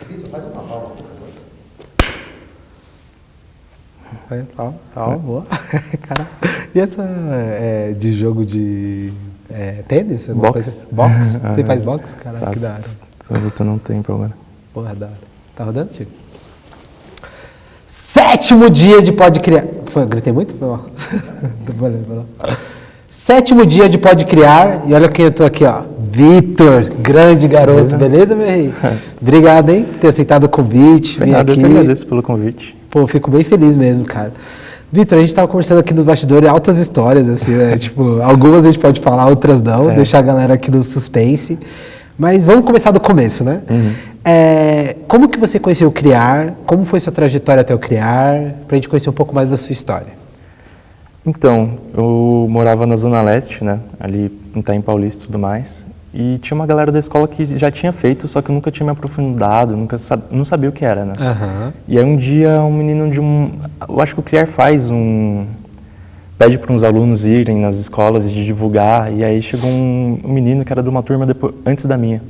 Vitor, faz uma palma, por favor. Palma, boa. Caraca. E essa de jogo de tênis? Boxe. Boxe? Você faz boxe? Caraca, Faço. que da hora. Tô lutando um tempo agora. Porra, da hora. Tá rodando, Chico? 7º dia de Pode Criar. Gritei muito? Foi mal. Valeu. 7º dia de Pode Criar. E olha quem eu tô aqui, ó. Vitor, grande garoto. Beleza, meu rei? Obrigado, hein, por ter aceitado o convite. Vim aqui. Eu que agradeço pelo convite. Pô, fico bem feliz mesmo, cara. Vitor, a gente tava conversando aqui nos bastidores, altas histórias, assim, né? Tipo, algumas a gente pode falar, outras não. Deixar a galera aqui no suspense. Mas vamos começar do começo, né? Uhum. Como que você conheceu o Criar? Como foi sua trajetória até o Criar? Pra gente conhecer um pouco mais da sua história. Então, eu morava na Zona Leste, né? Ali em Itaim Paulista e tudo mais. E tinha uma galera da escola que já tinha feito, só que eu nunca tinha me aprofundado, não sabia o que era, né? Uhum. E aí um dia um menino eu acho que o Criar pede para uns alunos irem nas escolas e de divulgar, e aí chegou um menino que era de uma turma antes da minha,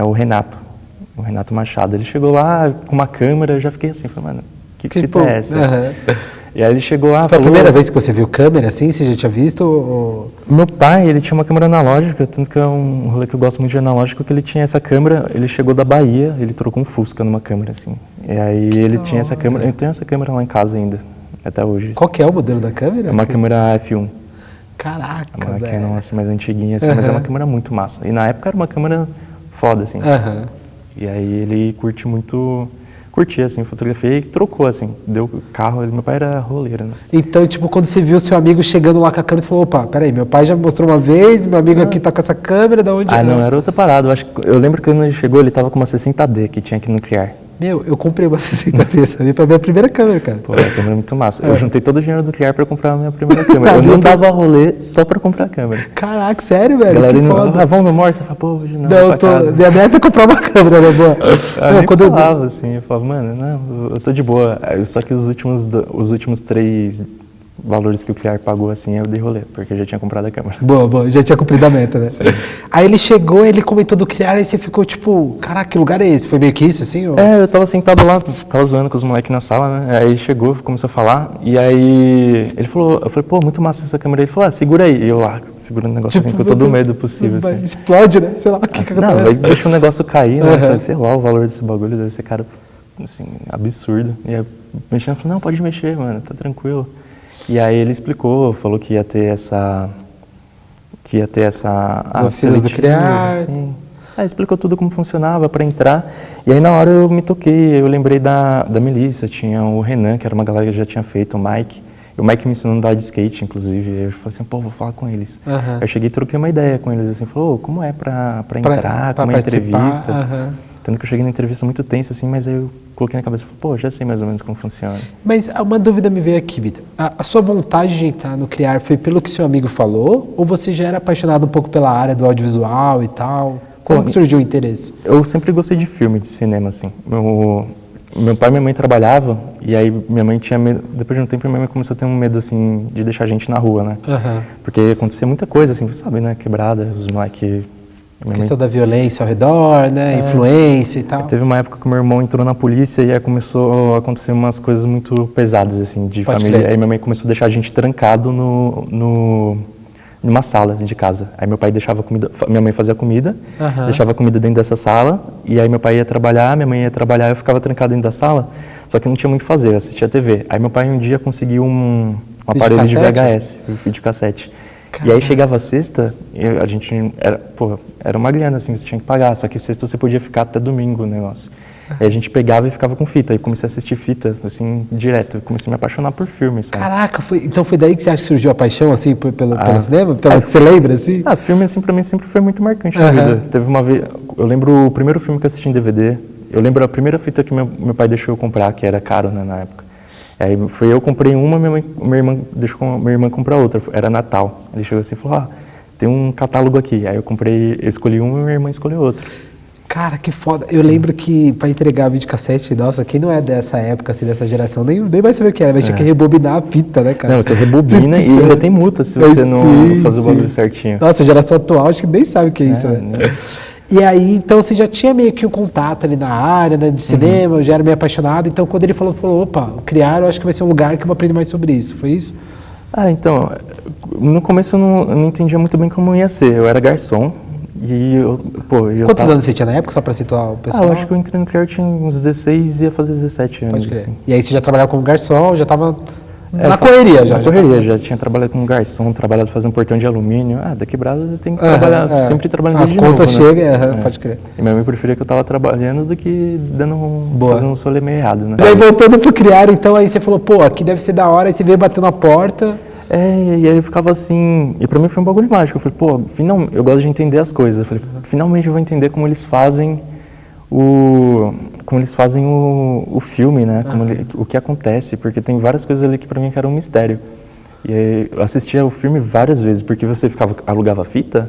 o Renato Machado. Ele chegou lá com uma câmera, eu já fiquei assim, falei, mano, que fita é essa? Uhum. E aí ele chegou lá, Foi falou... a primeira vez que você viu câmera assim? Você já tinha visto? Ou... Meu pai, ele tinha uma câmera analógica, tanto que é um rolê que eu gosto muito de analógico, que ele tinha essa câmera, ele chegou da Bahia, ele trocou um Fusca numa câmera, assim. E aí ele tinha essa câmera, eu tenho essa câmera lá em casa ainda, até hoje. Qual que é o modelo da câmera? É uma câmera F1. Caraca, É uma velho. Canon, assim, mais antiguinha, assim, mas é uma câmera muito massa. E na época era uma câmera foda, assim. Uhum. E aí ele curtia, assim, fotografia e trocou, assim, deu o carro, meu pai era roleiro, né? Então, tipo, quando você viu seu amigo chegando lá com a câmera, você falou, opa, peraí, meu pai já me mostrou uma vez, meu amigo aqui tá com essa câmera, da onde é? Não, era outra parada, eu lembro que quando ele chegou, ele tava com uma 60D que tinha aqui no Criar. Meu, eu comprei uma 60D, sabe? Pra minha primeira câmera, cara. Pô, a câmera é muito massa. Eu juntei todo o dinheiro do Criar pra comprar a minha primeira câmera. Eu não dava rolê só pra comprar a câmera. Caraca, sério, velho? Galera, Que foda. vão no Morse? Você fala, pô, hoje não, Não, minha meta é comprar uma câmera, né, boa? Eu falava assim, eu falava, mano, não, eu tô de boa. Só que os últimos 3 valores que o Criar pagou, assim, eu dei rolê, porque eu já tinha comprado a câmera. Boa, já tinha cumprido a meta, né? Sim. Aí ele chegou, ele comentou do Criar, aí você ficou tipo, caraca, que lugar é esse? Foi meio que isso, assim? Ou... Eu tava sentado lá, tava zoando com os moleques na sala, né? Aí chegou, começou a falar, e aí ele falou, eu falei, pô, muito massa essa câmera. Ele falou, segura aí. E eu lá, segurando o negócio assim, com todo o medo possível, assim. Explode, né? Sei lá, o que Não, vai deixar o negócio cair, né? Falei, sei lá, o valor desse bagulho deve ser, cara, assim, absurdo. E aí, mexendo, eu falei, não, pode mexer, mano, tá tranquilo. E aí ele explicou, falou que ia ter essa... As oficinas do Criar. Assim. Aí explicou tudo como funcionava para entrar. E aí na hora eu me toquei, eu lembrei da Melissa, tinha o Renan, que era uma galera que já tinha feito, o Mike. E o Mike me ensinou a andar de skate, inclusive. Aí eu falei assim, pô, vou falar com eles. Aí eu cheguei e troquei uma ideia com eles, assim, falou, como é pra entrar, como é a entrevista. Tanto que eu cheguei na entrevista muito tenso, assim, mas aí eu coloquei na cabeça, pô, já sei mais ou menos como funciona. Mas uma dúvida me veio aqui, Vitor. A sua vontade de entrar no Criar foi pelo que seu amigo falou? Ou você já era apaixonado um pouco pela área do audiovisual e tal? Como que surgiu o interesse? Eu sempre gostei de filme, de cinema, assim. Meu pai e minha mãe trabalhavam, e aí minha mãe tinha medo, depois de um tempo minha mãe começou a ter um medo, assim, de deixar a gente na rua, né? Porque acontecia muita coisa, assim, você sabe, né? Quebrada, os moleques... A questão da violência ao redor, né? Influência e tal. Teve uma época que meu irmão entrou na polícia e aí começou a acontecer umas coisas muito pesadas, assim, de família. Crer. Aí minha mãe começou a deixar a gente trancado numa sala de casa. Aí meu pai deixava comida, minha mãe fazia comida, deixava a comida dentro dessa sala, e aí meu pai ia trabalhar, minha mãe ia trabalhar, eu ficava trancado dentro da sala, só que não tinha muito o que fazer, eu assistia a TV. Aí meu pai um dia conseguiu um aparelho de VHS, videocassete. E aí chegava a sexta, a gente era uma grana, assim, você tinha que pagar, só que sexta você podia ficar até domingo o negócio. Aí a gente pegava e ficava com fita, aí comecei a assistir fitas, assim, direto, comecei a me apaixonar por filmes, sabe? Caraca, então foi daí que você acha que surgiu a paixão, assim, pelo cinema? Você lembra, assim? Filme, assim, pra mim sempre foi muito marcante na vida. Teve uma vez, eu lembro o primeiro filme que eu assisti em DVD, eu lembro a primeira fita que meu pai deixou eu comprar, que era caro, né, na época. Aí foi eu comprei uma, minha irmã deixou minha irmã comprar outra, era Natal. Ele chegou assim e falou, tem um catálogo aqui. Aí eu escolhi uma e minha irmã escolheu outra. Cara, que foda. Eu lembro que para entregar videocassete, nossa, quem não é dessa época, assim, dessa geração, nem vai saber o que é, vai ter que rebobinar a fita, né, cara? Não, você rebobina e ainda tem multa se você não fazer o bagulho certinho. Nossa, a geração atual acho que nem sabe o que é isso, né? E aí, então, você já tinha meio que um contato ali na área, né, de cinema, já era meio apaixonado. Então, quando ele falou, opa, o Criar, eu acho que vai ser um lugar que eu vou aprender mais sobre isso. Foi isso? Então, no começo eu não entendia muito bem como ia ser. Eu era garçom e Quantos anos você tinha na época, só para situar o pessoal? Eu acho que eu entrei no Criar, tinha uns 16 e ia fazer 17 anos. Pode crer. Assim. E aí você já trabalhava como garçom, já estava na correria já. Na correria, já tinha trabalhado como garçom, trabalhado fazendo portão de alumínio. Da quebrada você tem que trabalhar, sempre trabalhando as de contas novo, chegam, pode crer. E minha mãe preferia que eu estava trabalhando do que fazendo um solê meio errado, né? E aí voltando pro Criar, então aí você falou, aqui deve ser da hora, aí você veio batendo na porta. E aí eu ficava assim, e pra mim foi um bagulho mágico. Eu falei, eu gosto de entender as coisas. Eu falei, finalmente eu vou entender como eles fazem o filme, né? O que acontece, porque tem várias coisas ali que pra mim eram um mistério. E aí eu assistia o filme várias vezes, porque você alugava fita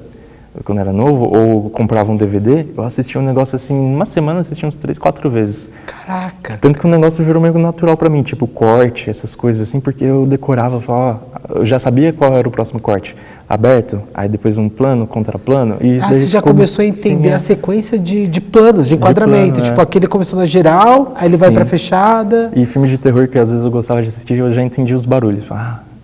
quando era novo, ou comprava um DVD, eu assistia um negócio assim, uma semana assistia uns 3, 4 vezes. Caraca! Tanto que o negócio virou meio natural pra mim, tipo corte, essas coisas assim, porque eu decorava, falava, eu já sabia qual era o próximo corte. Aberto, aí depois um plano, contraplano. E isso você já começou a entender a sequência de planos, de enquadramento. Tipo, aquele começou na geral, aí ele vai pra fechada. E filmes de terror que às vezes eu gostava de assistir, eu já entendia os barulhos.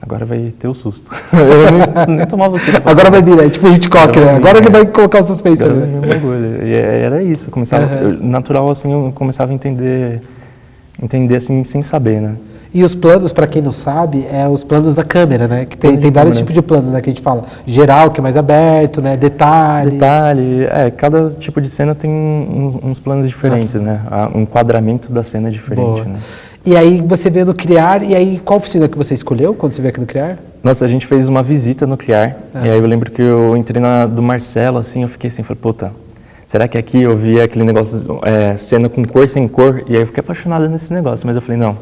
Agora vai ter o susto. Eu nem tomava susto. Agora vai vir, né? Tipo Hitchcock, né? Agora ele vai colocar o suspense. E era isso. Natural, assim, eu começava a entender assim, sem saber, né? E os planos, para quem não sabe, os planos da câmera, né? Que tem vários tipos de planos, né? Que a gente fala. Geral, que é mais aberto, né? Detalhe. Cada tipo de cena tem uns planos diferentes, né? Um enquadramento da cena é diferente, né? E aí você veio no Criar, e aí qual oficina que você escolheu quando você veio aqui no Criar? Nossa, a gente fez uma visita no Criar, e aí eu lembro que eu entrei do Marcelo, assim, eu fiquei assim, falei, será que aqui eu via aquele negócio, cena com cor, sem cor? E aí eu fiquei apaixonado nesse negócio, mas eu falei, não,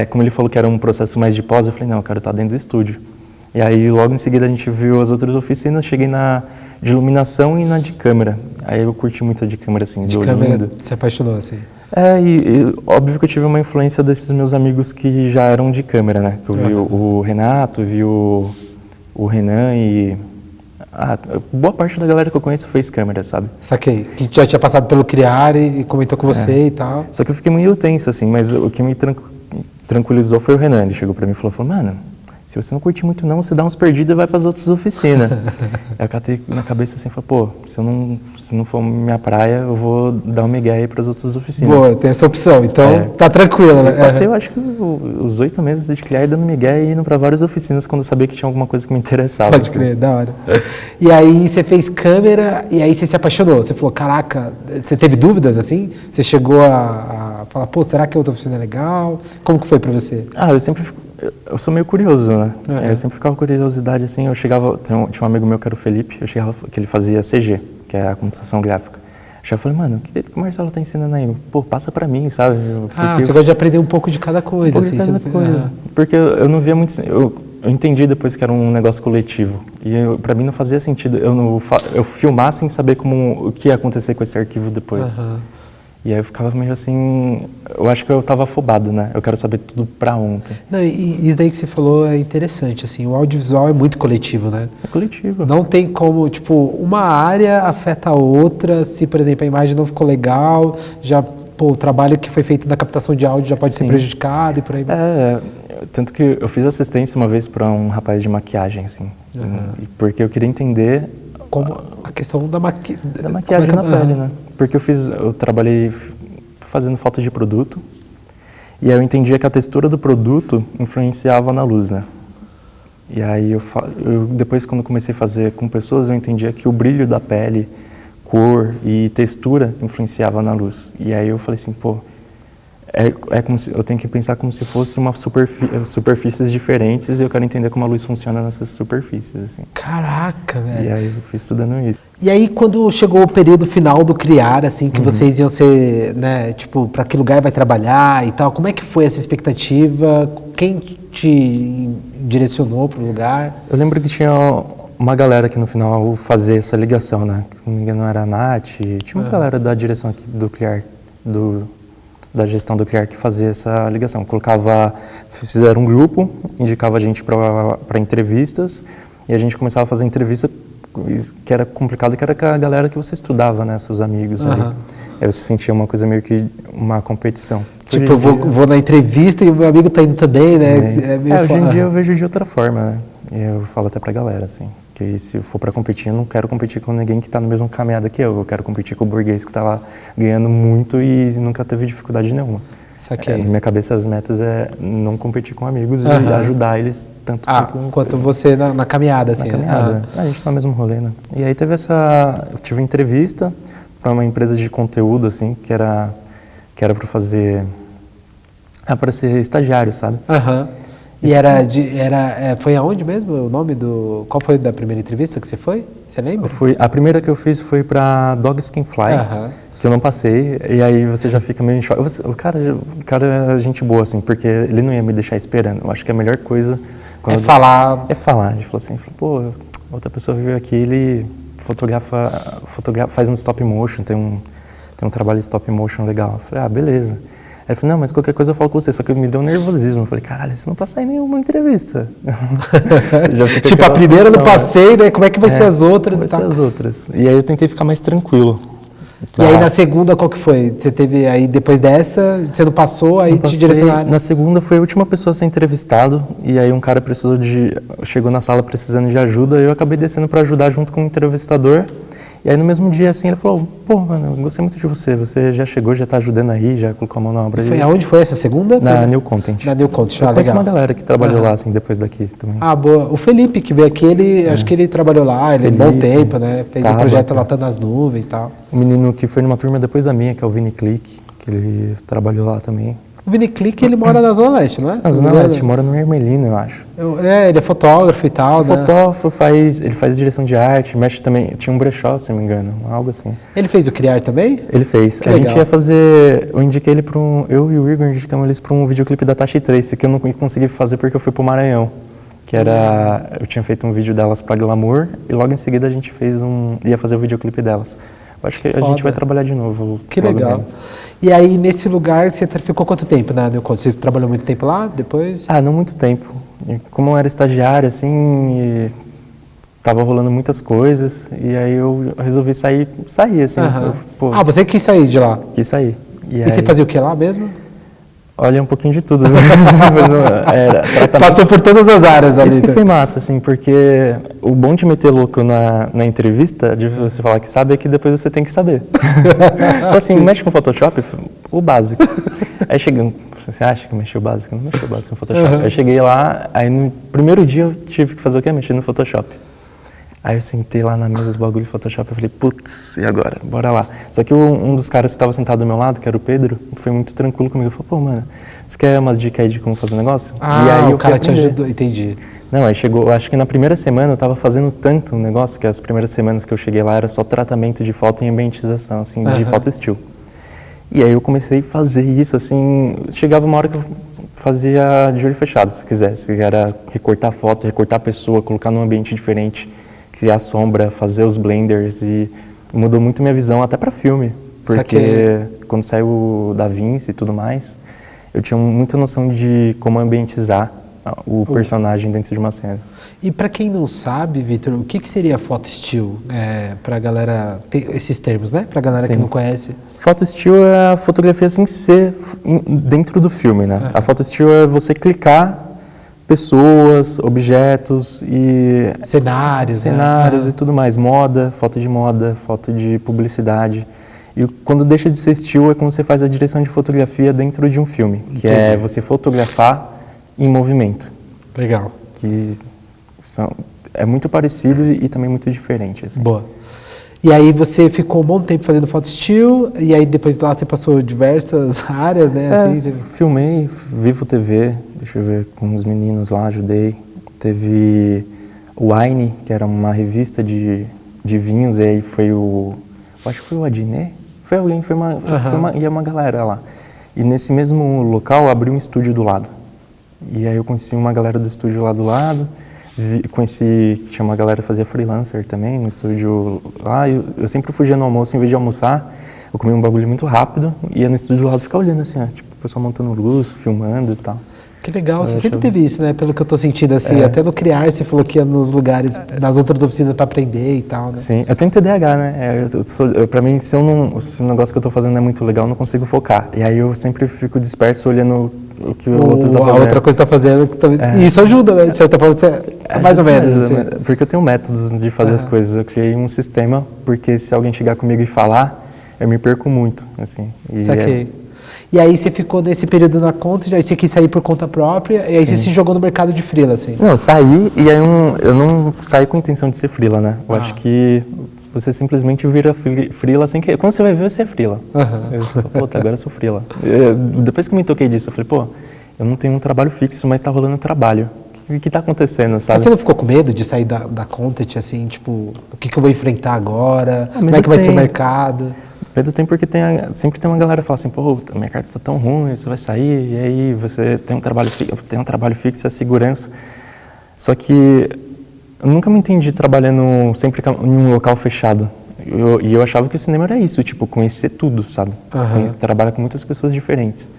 como ele falou que era um processo mais de pós, eu falei, não, eu quero estar dentro do estúdio. E aí logo em seguida a gente viu as outras oficinas, cheguei na de iluminação e na de câmera. Aí eu curti muito a de câmera, assim, de câmera, se apaixonou, assim. E óbvio que eu tive uma influência desses meus amigos que já eram de câmera, né? Que eu vi o Renato, vi o Renan e boa parte da galera que eu conheço fez câmera, sabe? Saquei. Que já tinha passado pelo Criar e comentou com você e tal. Só que eu fiquei meio tenso, assim, mas o que me tranquilizou foi o Renan. Ele chegou pra mim e falou, mano, se você não curtir muito não, você dá uns perdidos e vai para as outras oficinas. Eu catei na cabeça assim, falei, se não for minha praia, eu vou dar um migué aí para as outras oficinas. Boa, tem essa opção, então tá tranquilo, né? Eu passei, eu acho que os 8 meses de criar dando migué e indo para várias oficinas quando eu sabia que tinha alguma coisa que me interessava. Pode crer, da hora. E aí você fez câmera e aí você se apaixonou. Você falou, caraca, você teve dúvidas assim? Você chegou a falar, será que a outra oficina é legal? Como que foi para você? Eu sou meio curioso, né? Eu sempre ficava com curiosidade, assim, eu chegava, tinha um amigo meu que era o Felipe, eu chegava, que ele fazia CG, que é a computação gráfica. Eu já falei, mano, que o Marcelo tá ensinando aí? Passa pra mim, sabe? Você gosta de aprender um pouco de cada coisa, assim. De cada coisa. Porque eu não via muito, eu entendi depois que era um negócio coletivo. E pra mim não fazia sentido eu filmar sem saber o que ia acontecer com esse arquivo depois. E aí eu ficava meio assim, eu acho que eu estava afobado, né? Eu quero saber tudo pra ontem. Não, e isso daí que você falou é interessante, assim, o audiovisual é muito coletivo, né? É coletivo. Não tem como, uma área afeta a outra, se, por exemplo, a imagem não ficou legal, o trabalho que foi feito na captação de áudio já pode ser prejudicado e por aí. Tanto que eu fiz assistência uma vez para um rapaz de maquiagem, assim, porque eu queria entender como a questão da maquiagem na pele, né? Porque eu trabalhei fazendo foto de produto e aí eu entendia que a textura do produto influenciava na luz, né? E aí eu depois, quando comecei a fazer com pessoas, eu entendia que o brilho da pele, cor e textura influenciava na luz. E aí eu falei assim, é como se eu tenho que pensar como se fosse superfícies diferentes e eu quero entender como a luz funciona nessas superfícies, assim. Caraca, velho. E aí eu fui estudando isso. E aí quando chegou o período final do Criar, assim, que vocês iam ser, né, para que lugar vai trabalhar e tal, como é que foi essa expectativa? Quem te direcionou para o lugar? Eu lembro que tinha uma galera que no final fazia essa ligação, né? Se não me engano era a Nath, tinha uma galera da direção aqui do Criar, da gestão do Criar que fazia essa ligação. Fizeram um grupo, indicava a gente para entrevistas e a gente começava a fazer entrevista que era complicado, que era com a galera que você estudava, né? Seus amigos ali. Aí você sentia uma coisa meio que uma competição. Tipo, eu vou na entrevista e o meu amigo tá indo também, né? Hoje em dia eu vejo de outra forma, né? E eu falo até pra galera, assim, que se eu for pra competir, eu não quero competir com ninguém que tá na mesma caminhada que eu quero competir com o burguês que tá lá ganhando muito e nunca teve dificuldade nenhuma. Na minha cabeça as metas é não competir com amigos e ajudar eles tanto quanto você na caminhada, assim. Na caminhada. A gente tá no mesmo rolê, né? E aí eu tive uma entrevista para uma empresa de conteúdo, assim, que era para fazer, para ser estagiário, sabe? E foi aonde mesmo o nome do... Qual foi da primeira entrevista que você foi? Você lembra? A primeira que eu fiz foi para Dog Skin Fly, que eu não passei, e aí você já fica meio em choque. O cara é gente boa, assim, porque ele não ia me deixar esperando. Eu acho que a melhor coisa... falar. É falar. A gente falou assim, pô, outra pessoa veio aqui, ele fotografa, faz um stop motion, tem um trabalho de stop motion legal. Eu falei, beleza. Aí ele falou, não, mas qualquer coisa eu falo com você, só que me deu nervosismo. Eu falei, caralho, se não passar em nenhuma entrevista. Tipo, a primeira eu não passei, né? Como é que vai ser as outras? Vai ser as outras. E aí eu tentei ficar mais tranquilo. E aí na segunda, qual que foi? Você teve aí, depois dessa, você não passou, aí te direcionaram? Na segunda foi a última pessoa a ser entrevistado, e aí um cara chegou na sala precisando de ajuda, e eu acabei descendo para ajudar junto com o entrevistador. E aí no mesmo dia, assim, ele falou, pô, mano, eu gostei muito de você já chegou, já tá ajudando aí, já colocou a mão na obra. Aonde foi essa segunda? Na New Content. Na New Content, eu conheço uma galera que trabalhou lá, assim, depois daqui também. Boa. O Felipe, que veio aqui, acho que ele trabalhou lá, ele bom tempo, né? Fez um projeto lá, tá nas nuvens e tal. O menino que foi numa turma depois da minha, que é o Vini Click, que ele trabalhou lá também. O Vini Click, ele mora na Zona Leste, não é? Na Zona Leste, mora no Ermelino, eu acho. Ele é fotógrafo e tal, né? Fotógrafo, ele faz direção de arte, mexe também, tinha um brechó, se não me engano, algo assim. Ele fez o Criar também? Ele fez. Que a legal. Gente ia fazer, eu indiquei ele para eu e o Igor indicamos eles para um videoclipe da Tashi Trace, que eu não consegui fazer porque eu fui pro Maranhão. Eu tinha feito um vídeo delas para Glamour, e logo em seguida a gente ia fazer o videoclipe delas. Eu acho que a gente vai trabalhar de novo. Que legal. Menos. E aí, nesse lugar, você ficou quanto tempo na New Content? Você trabalhou muito tempo lá, depois? Não muito tempo. Como eu era estagiário, assim, tava rolando muitas coisas, e aí eu resolvi sair assim. Você quis sair de lá? Quis sair. E você fazia o que lá mesmo? Olha, um pouquinho de tudo. Passou por todas as áreas ali. Isso que foi massa, assim, porque o bom de meter louco na entrevista, de você falar que sabe, é que depois você tem que saber. Então, assim, mexe com Photoshop, o básico. Aí cheguei, você acha que mexeu o básico? Não mexeu o básico no Photoshop. Aí cheguei lá, aí no primeiro dia eu tive que fazer o quê? Mexer no Photoshop. Aí eu sentei lá na mesa dos bagulho de Photoshop e falei, putz, e agora? Bora lá. Só que um dos caras que estava sentado do meu lado, que era o Pedro, foi muito tranquilo comigo. Ele falou, pô, mano, você quer umas dicas aí de como fazer o negócio? E aí o cara te ajudou, entendi. Não, aí chegou, acho que na primeira semana eu estava fazendo tanto um negócio, que as primeiras semanas que eu cheguei lá era só tratamento de foto e ambientização, assim, de foto still. E aí eu comecei a fazer isso, assim, chegava uma hora que eu fazia de olho fechado, se quisesse. Era recortar foto, recortar a pessoa, colocar num ambiente diferente, criar sombra, fazer os blenders, e mudou muito minha visão até para filme, porque quando saiu o DaVinci e tudo mais, eu tinha muita noção de como ambientizar o personagem dentro de uma cena. E para quem não sabe, Vitor, o que seria foto still? Para a galera ter esses termos, né? Para a galera que não conhece. Foto still é a fotografia sem ser dentro do filme, né? A foto still é você clicar pessoas, objetos e cenários, e tudo mais, foto de publicidade. E quando deixa de ser still é quando você faz a direção de fotografia dentro de um filme, que é você fotografar em movimento. Legal. Que é muito parecido e também muito diferente, assim. Boa. E aí você ficou um bom tempo fazendo foto still, e aí depois lá você passou diversas áreas, né? Assim, você... Filmei, Vivo TV, deixa eu ver, com os meninos lá, ajudei. Teve o Wine, que era uma revista de vinhos, e aí foi acho que foi o Adnet, foi alguém, ia uma galera lá. E nesse mesmo local abriu um estúdio do lado. E aí eu conheci uma galera do estúdio lá do lado, conheci que tinha uma galera que fazia freelancer também no estúdio lá. Eu sempre fugia no almoço, em vez de almoçar, eu comia um bagulho muito rápido e ia no estúdio do lado ficar olhando assim, tipo, o pessoal montando luz, filmando e tal. Que legal, você sempre teve isso, né? Pelo que eu tô sentindo, assim, até no criar, você falou que ia nos lugares, nas outras oficinas para aprender e tal, né? Sim, eu tenho TDAH, né? Pra mim, se o negócio que eu tô fazendo é muito legal, eu não consigo focar. E aí eu sempre fico disperso olhando o que o outro tá fazendo. A outra coisa que tá fazendo, e isso ajuda, né? De certa forma, mais ou menos. Assim. Porque eu tenho métodos de fazer as coisas. Eu criei um sistema, porque se alguém chegar comigo e falar, eu me perco muito, assim. Saquei. E aí você ficou nesse período na conta, aí você quis sair por conta própria, e aí você se jogou no mercado de freela, assim? Não, eu saí e aí eu não saí com a intenção de ser freela, né? Eu acho que você simplesmente vira freela sem querer. Quando você vai ver, você é freela. Eu falei, pô, agora eu sou freela. Depois que eu me toquei disso, eu falei, pô, eu não tenho um trabalho fixo, mas tá rolando trabalho. O que tá acontecendo, sabe? Mas você não ficou com medo de sair da Content, assim, tipo, o que eu vou enfrentar agora? Como é que vai ser o mercado? Medo tem porque sempre tem uma galera que fala assim, pô, o mercado tá tão ruim, você vai sair, e aí você tem um trabalho fixo, é segurança. Só que eu nunca me entendi trabalhando sempre em um local fechado. E eu achava que o cinema era isso, tipo, conhecer tudo, sabe? Trabalhar com muitas pessoas diferentes,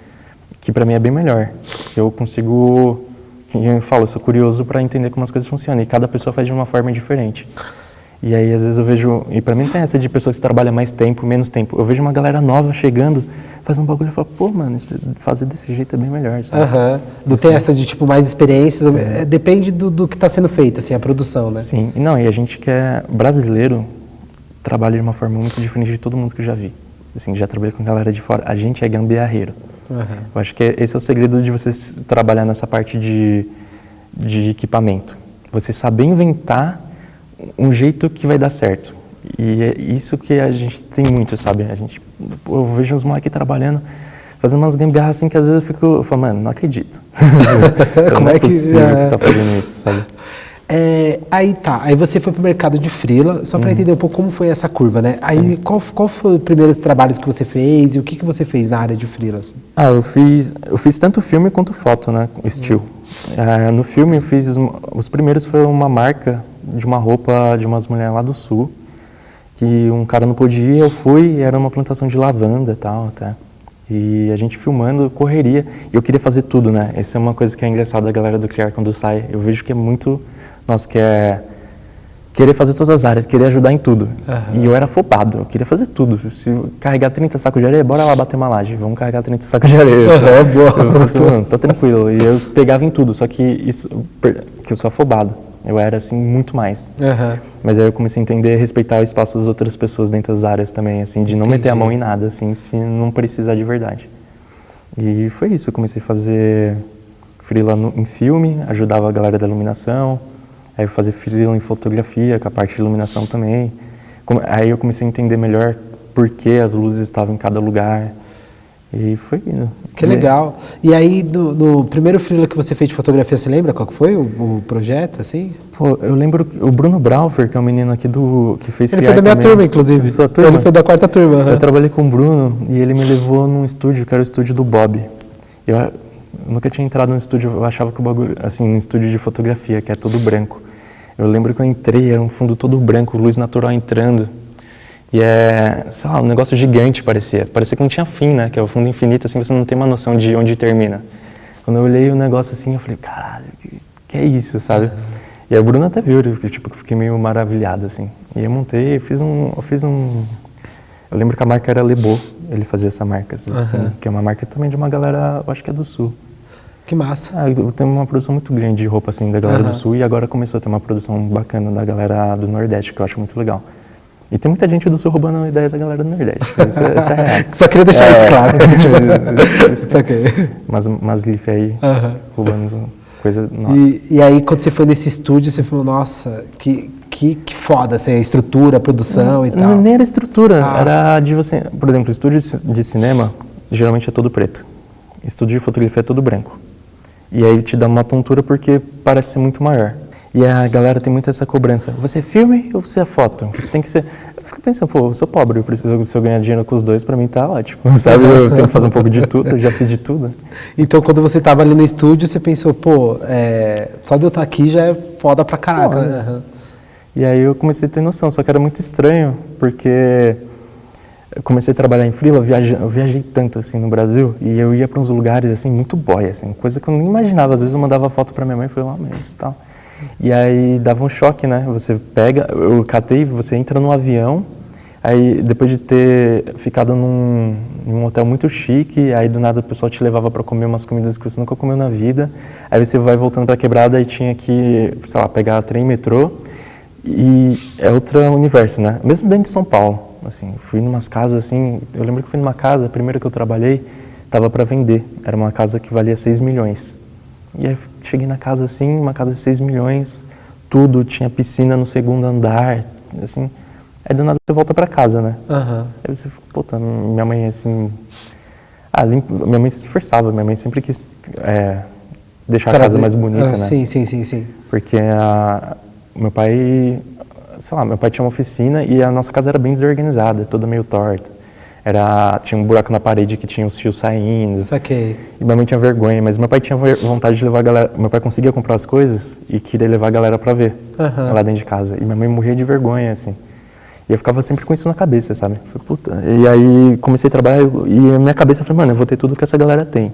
que pra mim é bem melhor. Eu consigo, como eu falo, eu sou curioso pra entender como as coisas funcionam, e cada pessoa faz de uma forma diferente. E aí, às vezes, eu vejo... E pra mim não tem essa de pessoas que trabalham mais tempo, menos tempo. Eu vejo uma galera nova chegando, faz um bagulho e fala, pô, mano, fazer desse jeito é bem melhor, sabe? Não tem essa de, tipo, mais experiências. Depende do que tá sendo feito, assim, a produção, né? Sim. E não, e a gente que é brasileiro trabalha de uma forma muito diferente de todo mundo que eu já vi. Assim, já trabalhei com galera de fora. A gente é gambiarreiro. Eu acho que esse é o segredo de você trabalhar nessa parte de equipamento. Você saber inventar um jeito que vai dar certo. E é isso que a gente tem muito, sabe? Eu vejo uns moleques trabalhando, fazendo umas gambiarras assim que às vezes eu falo, mano, não acredito. Como é possível que tá fazendo isso, sabe? Aí você foi pro mercado de freela, só para entender um pouco como foi essa curva, né? Aí qual foi os primeiros trabalhos que você fez e o que você fez na área de freela? Assim? Eu fiz tanto filme quanto foto, né? Estilo. No filme eu fiz, os primeiros foi uma marca de uma roupa de umas mulheres lá do sul, que um cara não podia, eu fui, e era uma plantação de lavanda e tal, até. E a gente filmando, correria, e eu queria fazer tudo, né? Essa é uma coisa que é engraçada da galera do Criar quando sai, eu vejo que é muito, que é querer fazer todas as áreas, querer ajudar em tudo. E eu era afobado, eu queria fazer tudo. Se carregar 30 sacos de areia, bora lá bater uma laje, vamos carregar 30 sacos de areia. Eu falei assim, mano, tô tranquilo. E eu pegava em tudo, só que que eu sou afobado. Eu era, assim, muito mais. Mas aí eu comecei a entender e respeitar o espaço das outras pessoas dentro das áreas também, assim, de não meter a mão em nada, assim, se não precisar de verdade. E foi isso, eu comecei a fazer freela em filme, ajudava a galera da iluminação, aí eu fazia freela em fotografia, com a parte de iluminação também. Aí eu comecei a entender melhor por que as luzes estavam em cada lugar. E foi indo. Que legal. E aí, no primeiro freela que você fez de fotografia, você lembra qual que foi o projeto, assim? Pô, eu lembro o Bruno Braufer, que é um menino aqui que fez Ele foi da minha turma, inclusive. Sua turma? Ele foi da 4ª turma. Eu trabalhei com o Bruno e ele me levou num estúdio, que era o estúdio do Bob. Eu nunca tinha entrado num estúdio, eu achava que o bagulho, assim, um estúdio de fotografia, que é todo branco. Eu lembro que eu entrei, era um fundo todo branco, luz natural entrando. E sei lá, um negócio gigante parecia. Parecia que não tinha fim, né? Que é o fundo infinito, assim, você não tem uma noção de onde termina. Quando eu olhei o negócio assim, eu falei, caralho, que é isso, sabe? E aí o Bruno até viu, eu fiquei meio maravilhado, assim. E eu montei, eu fiz um... Eu lembro que a marca era Lebo, ele fazia essa marca, assim, que é uma marca também de uma galera, eu acho que é do Sul. Que massa. Eu tenho uma produção muito grande de roupa, assim, da galera do Sul, e agora começou a ter uma produção bacana da galera do Nordeste, que eu acho muito legal. E tem muita gente do Sul roubando a ideia da galera do Nordeste. Essa é real. Só queria deixar isso claro. Mas Leaf aí, roubando coisa nossa. E aí, quando você foi nesse estúdio, você falou, nossa, que foda, assim, a estrutura, a produção e tal. Não, nem era estrutura, era de você... Por exemplo, estúdio de cinema, geralmente é todo preto. Estúdio de fotografia é todo branco. E aí ele te dá uma tontura porque parece ser muito maior. E a galera tem muito essa cobrança. Você é filme ou você é foto? Você tem que ser... Eu fico pensando, pô, eu sou pobre, eu preciso, se eu ganhar dinheiro com os dois, pra mim tá ótimo. Sabe, eu tenho que fazer um pouco de tudo, eu já fiz de tudo. Então, quando você tava ali no estúdio, você pensou, pô, só de eu estar aqui já é foda pra caraca. Né? E aí eu comecei a ter noção, só que era muito estranho, porque eu comecei a trabalhar em freela, eu viajei tanto, assim, no Brasil, e eu ia para uns lugares, assim, muito boy, assim, coisa que eu nem imaginava. Às vezes eu mandava foto para minha mãe e falei, mas e tal. E aí dava um choque, né? Você pega, eu catei, você entra num avião, aí depois de ter ficado num hotel muito chique, aí do nada o pessoal te levava para comer umas comidas que você nunca comeu na vida, aí você vai voltando para quebrada e tinha que, sei lá, pegar trem, metrô, e é outro universo, né? Mesmo dentro de São Paulo, assim, fui numas casas assim, eu lembro que fui numa casa, a primeira que eu trabalhei, estava para vender, era uma casa que valia 6 milhões. E aí cheguei na casa assim, uma casa de 6 milhões, tudo, tinha piscina no segundo andar, assim. Aí do nada você volta para casa, né? Aham. Aí você fica, puta, minha mãe assim... minha mãe se esforçava, minha mãe sempre quis deixar a casa mais bonita, né? Sim. Porque meu pai, sei lá, meu pai tinha uma oficina e a nossa casa era bem desorganizada, toda meio torta. Tinha um buraco na parede que tinha os fios saindo. Saquei. E minha mãe tinha vergonha, mas meu pai tinha vontade de levar a galera. Meu pai conseguia comprar as coisas e queria levar a galera pra ver lá dentro de casa. E minha mãe morria de vergonha, assim. E eu ficava sempre com isso na cabeça, sabe? Falei, puta. E aí comecei a trabalhar e a minha cabeça eu falei, mano, eu vou ter tudo que essa galera tem.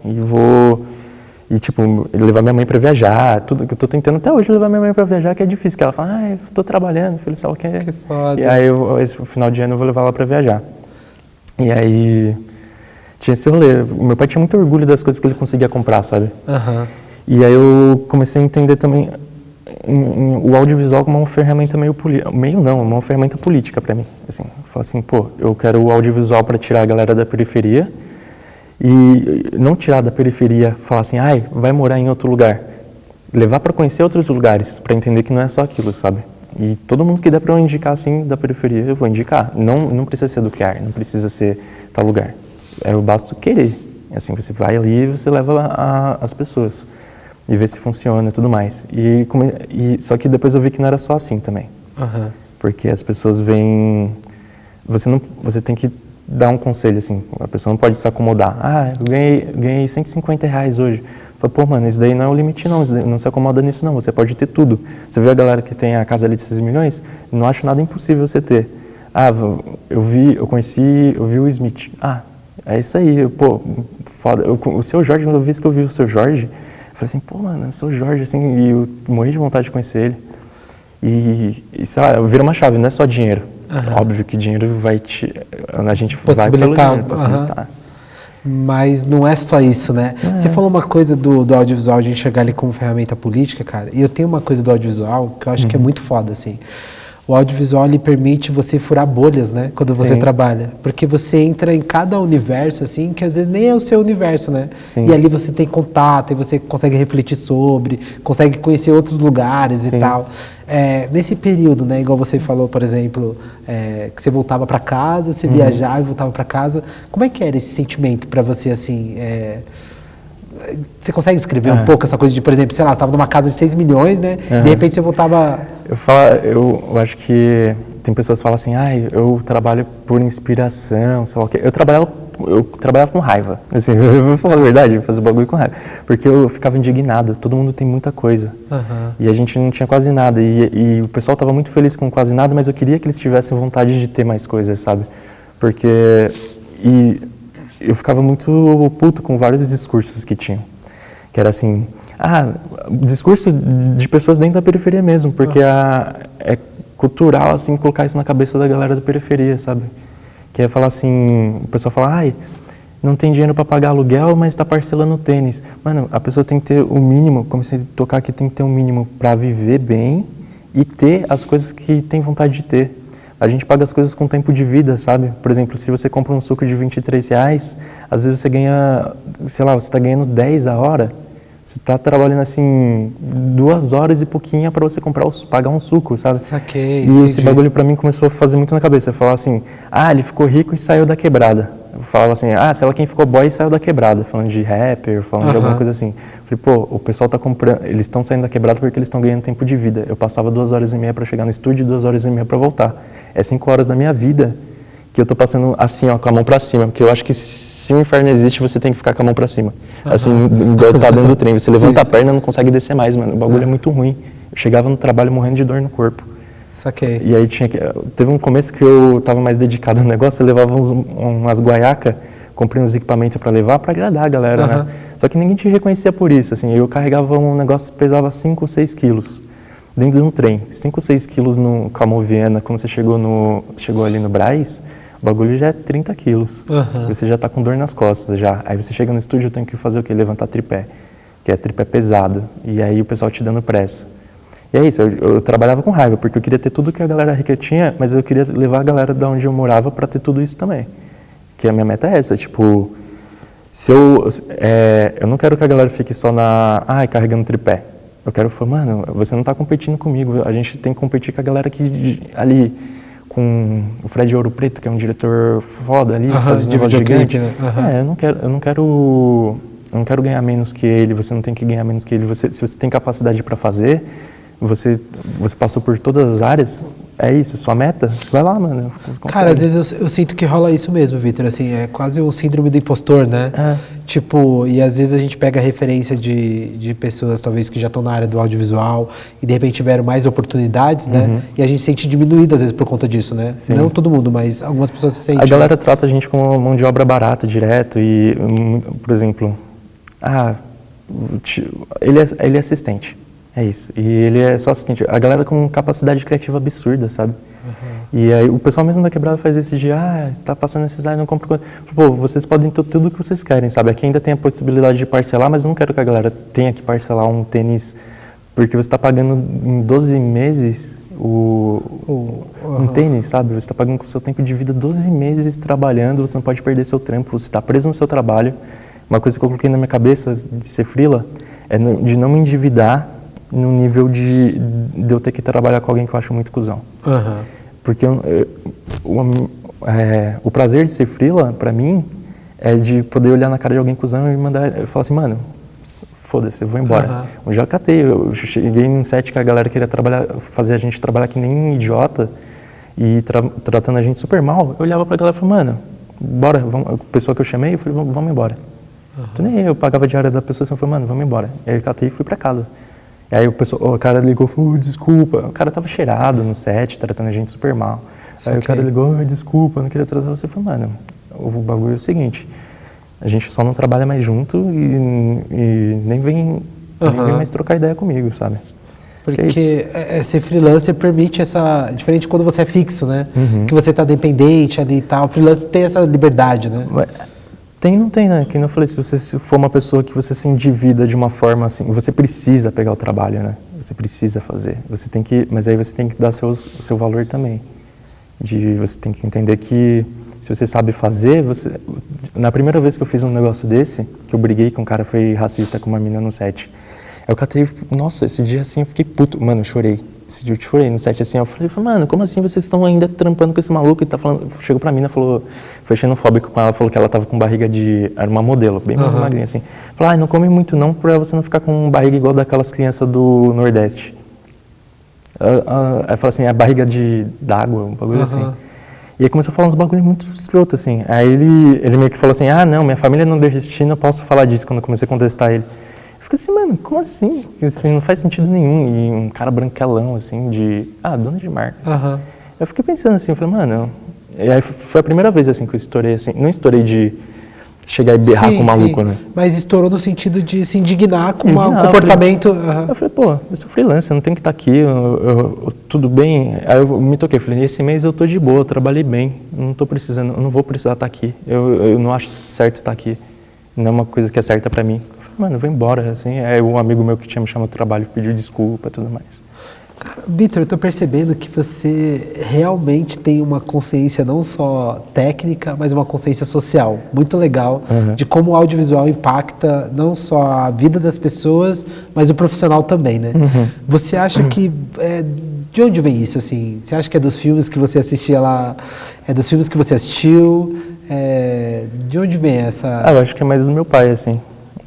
E tipo, levar minha mãe pra viajar, tudo que eu tô tentando até hoje levar minha mãe pra viajar, que é difícil. Que ela fala, eu tô trabalhando, filho, sabe o que é? Que foda. E aí, esse final de ano eu vou levar ela pra viajar. E aí, tinha esse rolê. O meu pai tinha muito orgulho das coisas que ele conseguia comprar, sabe? Aham. E aí eu comecei a entender também o audiovisual como uma ferramenta uma ferramenta política pra mim. Assim, eu falo assim, eu quero o audiovisual pra tirar a galera da periferia e não tirar da periferia, falar assim, vai morar em outro lugar. Levar pra conhecer outros lugares, pra entender que não é só aquilo, sabe? E todo mundo que der para eu indicar, assim, da periferia, eu vou indicar. Não precisa ser do CREAR, não precisa ser tal lugar. Basta querer. Assim, você vai ali e você leva as pessoas. E vê se funciona e tudo mais. Só que depois eu vi que não era só assim também. Aham. Porque as pessoas vêm... Você tem que dar um conselho, assim. A pessoa não pode se acomodar. Eu ganhei R$150 hoje. Pô, mano, isso daí não é o limite não, não se acomoda nisso não, você pode ter tudo. Você vê a galera que tem a casa ali de 6 milhões, não acho nada impossível você ter. Eu vi o Smith. É isso aí, foda. O Seu Jorge, uma vez que eu vi o Seu Jorge, eu falei assim, mano, eu sou o Jorge, assim, e eu morri de vontade de conhecer ele. E sei lá, vira uma chave, não é só dinheiro. Óbvio que dinheiro a gente vai pelo dinheiro, possibilitar. Mas não é só isso, né? Você falou uma coisa do audiovisual, de enxergar ele como ferramenta política, cara. E eu tenho uma coisa do audiovisual que eu acho que é muito foda, assim. O audiovisual, ele permite você furar bolhas, né? Quando você trabalha. Porque você entra em cada universo, assim, que às vezes nem é o seu universo, né? Sim. E ali você tem contato, e você consegue refletir sobre, consegue conhecer outros lugares e tal. Nesse período, né? Igual você falou, por exemplo, que você voltava para casa, você viajava e voltava para casa. Como é que era esse sentimento para você, assim? Você consegue descrever um pouco essa coisa de, por exemplo, sei lá, você estava numa casa de 6 milhões, né? E de repente você voltava... Eu acho que tem pessoas que falam assim, eu trabalho por inspiração, sei lá o quê. Eu trabalhava com raiva, assim, eu vou falar a verdade, eu fazia o bagulho com raiva, porque eu ficava indignado, todo mundo tem muita coisa, e a gente não tinha quase nada, e o pessoal estava muito feliz com quase nada, mas eu queria que eles tivessem vontade de ter mais coisas, sabe? Porque... eu ficava muito puto com vários discursos que tinham. Que era assim, discurso de pessoas dentro da periferia mesmo, porque é cultural, assim, colocar isso na cabeça da galera da periferia, sabe? Que é falar assim, o pessoal fala, não tem dinheiro para pagar aluguel, mas está parcelando tênis. Mano, a pessoa tem que ter o mínimo, comecei a tocar aqui, tem que ter um mínimo para viver bem e ter as coisas que tem vontade de ter. A gente paga as coisas com tempo de vida, sabe? Por exemplo, se você compra um suco de R$23, às vezes você ganha, sei lá, você está ganhando 10 a hora, você está trabalhando assim 2 horas e pouquinho para você pagar um suco, sabe? Saquei, e entendi. Esse bagulho para mim começou a fazer muito na cabeça. Eu falava assim, ele ficou rico e saiu da quebrada. Eu falava assim, sei lá quem ficou boy e saiu da quebrada, falando de rapper, falando de alguma coisa assim. Eu falei, o pessoal tá comprando, eles estão saindo da quebrada porque eles estão ganhando tempo de vida. Eu passava 2 horas e meia para chegar no estúdio e 2 horas e meia para voltar. É 5 horas da minha vida que eu tô passando assim, com a mão para cima, porque eu acho que se o inferno existe, você tem que ficar com a mão para cima. Assim, igual tá dentro do trem, você levanta a perna e não consegue descer mais, mano. O bagulho é muito ruim. Eu chegava no trabalho morrendo de dor no corpo. Saquei. E aí teve um começo que eu tava mais dedicado no negócio, eu levava umas guaiacas, comprei uns equipamentos para levar para agradar a galera, né? Só que ninguém te reconhecia por isso, assim, eu carregava um negócio que pesava 5 ou 6 quilos dentro de um trem, 5 ou 6 quilos com a Moviana, quando você chegou ali no Brás, o bagulho já é 30 quilos, você já tá com dor nas costas já, aí você chega no estúdio, eu tenho que fazer o quê? Levantar tripé, que é tripé pesado, e aí o pessoal te dando pressa. E é isso, eu trabalhava com raiva, porque eu queria ter tudo que a galera rica tinha, mas eu queria levar a galera de onde eu morava para ter tudo isso também. Que a minha meta é essa, tipo, eu não quero que a galera fique só carregando tripé. Eu quero falar, mano, você não tá competindo comigo, a gente tem que competir com a galera que ali, com o Fred Ouro Preto, que é um diretor foda ali, faz um negócio gigante. Né? Eu não quero ganhar menos que ele, você não tem que ganhar menos que ele, se você tem capacidade para fazer, você passou por todas as áreas, é isso, sua meta, vai lá, mano. Cara, às vezes eu sinto que rola isso mesmo, Vitor, assim, é quase o síndrome do impostor, né? Tipo, e às vezes a gente pega a referência de pessoas, talvez, que já estão na área do audiovisual e de repente tiveram mais oportunidades, né? E a gente se sente diminuído, às vezes, por conta disso, né? Sim. Não todo mundo, mas algumas pessoas se sentem. A galera trata a gente como mão de obra barata, direto, e, por exemplo, ele é assistente. É isso. E ele é só assistente. A galera com capacidade criativa absurda, sabe? E aí o pessoal mesmo da quebrada faz esse dia, tá passando necessidade, não compra coisa. Pô, vocês podem ter tudo o que vocês querem, sabe? Aqui ainda tem a possibilidade de parcelar, mas eu não quero que a galera tenha que parcelar um tênis, porque você está pagando em 12 meses um tênis, sabe? Você está pagando com o seu tempo de vida 12 meses trabalhando, você não pode perder seu trampo, você está preso no seu trabalho. Uma coisa que eu coloquei na minha cabeça de ser freela é de não me endividar no nível de eu ter que trabalhar com alguém que eu acho muito cuzão. Porque o prazer de ser freela, pra mim, é de poder olhar na cara de alguém cuzão e mandar, falar assim, mano, foda-se, eu vou embora. Eu já catei, eu cheguei num set que a galera queria fazer a gente trabalhar que nem um idiota e tratando a gente super mal. Eu olhava pra galera e falava, mano, bora, a pessoa que eu chamei, eu falei, vamos embora. Então, nem eu pagava a diária da pessoa, eu falei, mano, vamos embora. E aí eu catei e fui pra casa. E aí o cara ligou e falou, desculpa. O cara tava cheirado no set, tratando a gente super mal. Aí o cara ligou, desculpa, não queria tratar você. Eu falei, mano, o bagulho é o seguinte, a gente só não trabalha mais junto e nem vem mais trocar ideia comigo, sabe? Porque ser freelancer permite essa... Diferente de quando você é fixo, né? Que você tá dependente ali e tal. O freelancer tem essa liberdade, né? Tem e não tem, né? Que eu falei, se você for uma pessoa que você se endivida de uma forma assim, você precisa pegar o trabalho, né? Você precisa fazer. Mas aí você tem que dar o seu valor também. Você tem que entender que se você sabe fazer, na primeira vez que eu fiz um negócio desse, que eu briguei com um cara, foi racista com uma menina no set. Eu catei, nossa, esse dia assim eu fiquei puto. Mano, eu chorei. Esse dia eu chorei no set assim. Eu falei, mano, como assim vocês estão ainda trampando com esse maluco? E tá falando, chegou pra mim, falou, foi xenofóbico com ela, falou que ela tava com barriga era uma modelo, bem magrinha assim. Falou, não come muito não, pra você não ficar com barriga igual daquelas crianças do Nordeste. Aí fala assim, a barriga d'água, um bagulho assim. E aí começou a falar uns bagulhos muito escroto, assim. Aí ele meio que falou assim, não, minha família é nordestina, eu posso falar disso, quando eu comecei a contestar ele. Eu fiquei assim, mano, como assim? Assim, não faz sentido nenhum. E um cara branquelão, assim, dono de marca. Assim. Eu fiquei pensando assim, eu falei, mano... E aí foi a primeira vez, assim, que eu estourei, assim. Não estourei de chegar e berrar com o maluco, né? Mas estourou no sentido de se indignar com um comportamento... Eu falei, pô, eu sou freelancer, eu não tenho que estar aqui, tudo bem. Aí eu me toquei, falei, esse mês eu tô de boa, eu trabalhei bem, não tô precisando, eu não vou precisar estar aqui. Eu não acho certo estar aqui, não é uma coisa que é certa pra mim. Mano, eu vou embora, assim, aí um amigo meu que tinha me chamado do trabalho pediu desculpa e tudo mais. Cara, Vitor, eu tô percebendo que você realmente tem uma consciência não só técnica, mas uma consciência social, muito legal, de como o audiovisual impacta não só a vida das pessoas, mas o profissional também, né? Você acha que... de onde vem isso, assim? Você acha que é dos filmes que você assistia lá? É dos filmes que você assistiu? De onde vem essa... eu acho que é mais do meu pai, assim.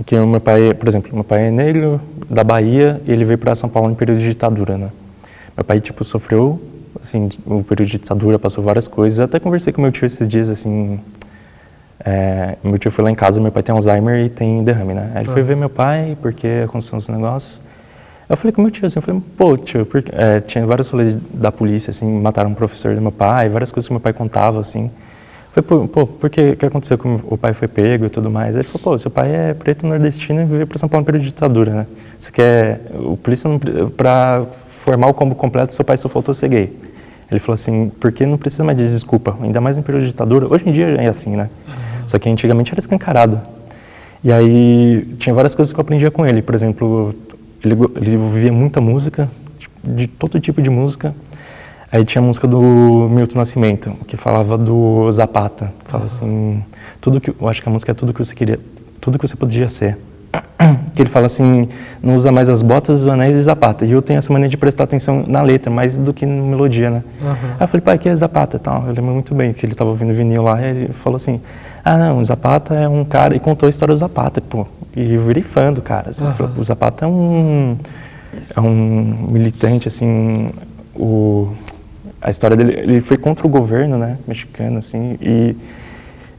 Que o meu pai, por exemplo, meu pai é negro, da Bahia, e ele veio para São Paulo em período de ditadura, né? Meu pai, sofreu, assim, o período de ditadura, passou várias coisas. Eu até conversei com meu tio esses dias, assim, meu tio foi lá em casa, meu pai tem Alzheimer e tem derrame, né? Aí ele foi ver meu pai, porque a construção dos negócios. Eu falei com meu tio, assim, eu falei, pô, tio, tinha vários rolês da polícia, assim, mataram um professor do meu pai, várias coisas que meu pai contava, assim. Eu falei, pô, por que aconteceu com o pai foi pego e tudo mais? Ele falou, pô, seu pai é preto nordestino e veio para São Paulo no período de ditadura, né? Você quer, o polícia, para formar o combo completo, seu pai só faltou ser gay. Ele falou assim, porque não precisa mais de desculpa, ainda mais no período de ditadura. Hoje em dia é assim, né? Só que antigamente era escancarado. E aí tinha várias coisas que eu aprendia com ele. Por exemplo, ele ouvia muita música, de todo tipo de música. Aí tinha a música do Milton Nascimento, que falava do Zapata. Falava assim, eu acho que a música é tudo que você queria, tudo que você podia ser. Que ele fala assim, não usa mais as botas, os anéis e Zapata. E eu tenho essa mania de prestar atenção na letra, mais do que na melodia, né? Aí eu falei, pai, que é Zapata? Tal. Eu lembro muito bem que ele estava ouvindo vinil lá, e ele falou assim, não, o Zapata é um cara, e contou a história do Zapata, pô. E eu virei fã do cara. Assim, falou, o Zapata é um militante, assim, a história dele, ele foi contra o governo, né, mexicano, assim, e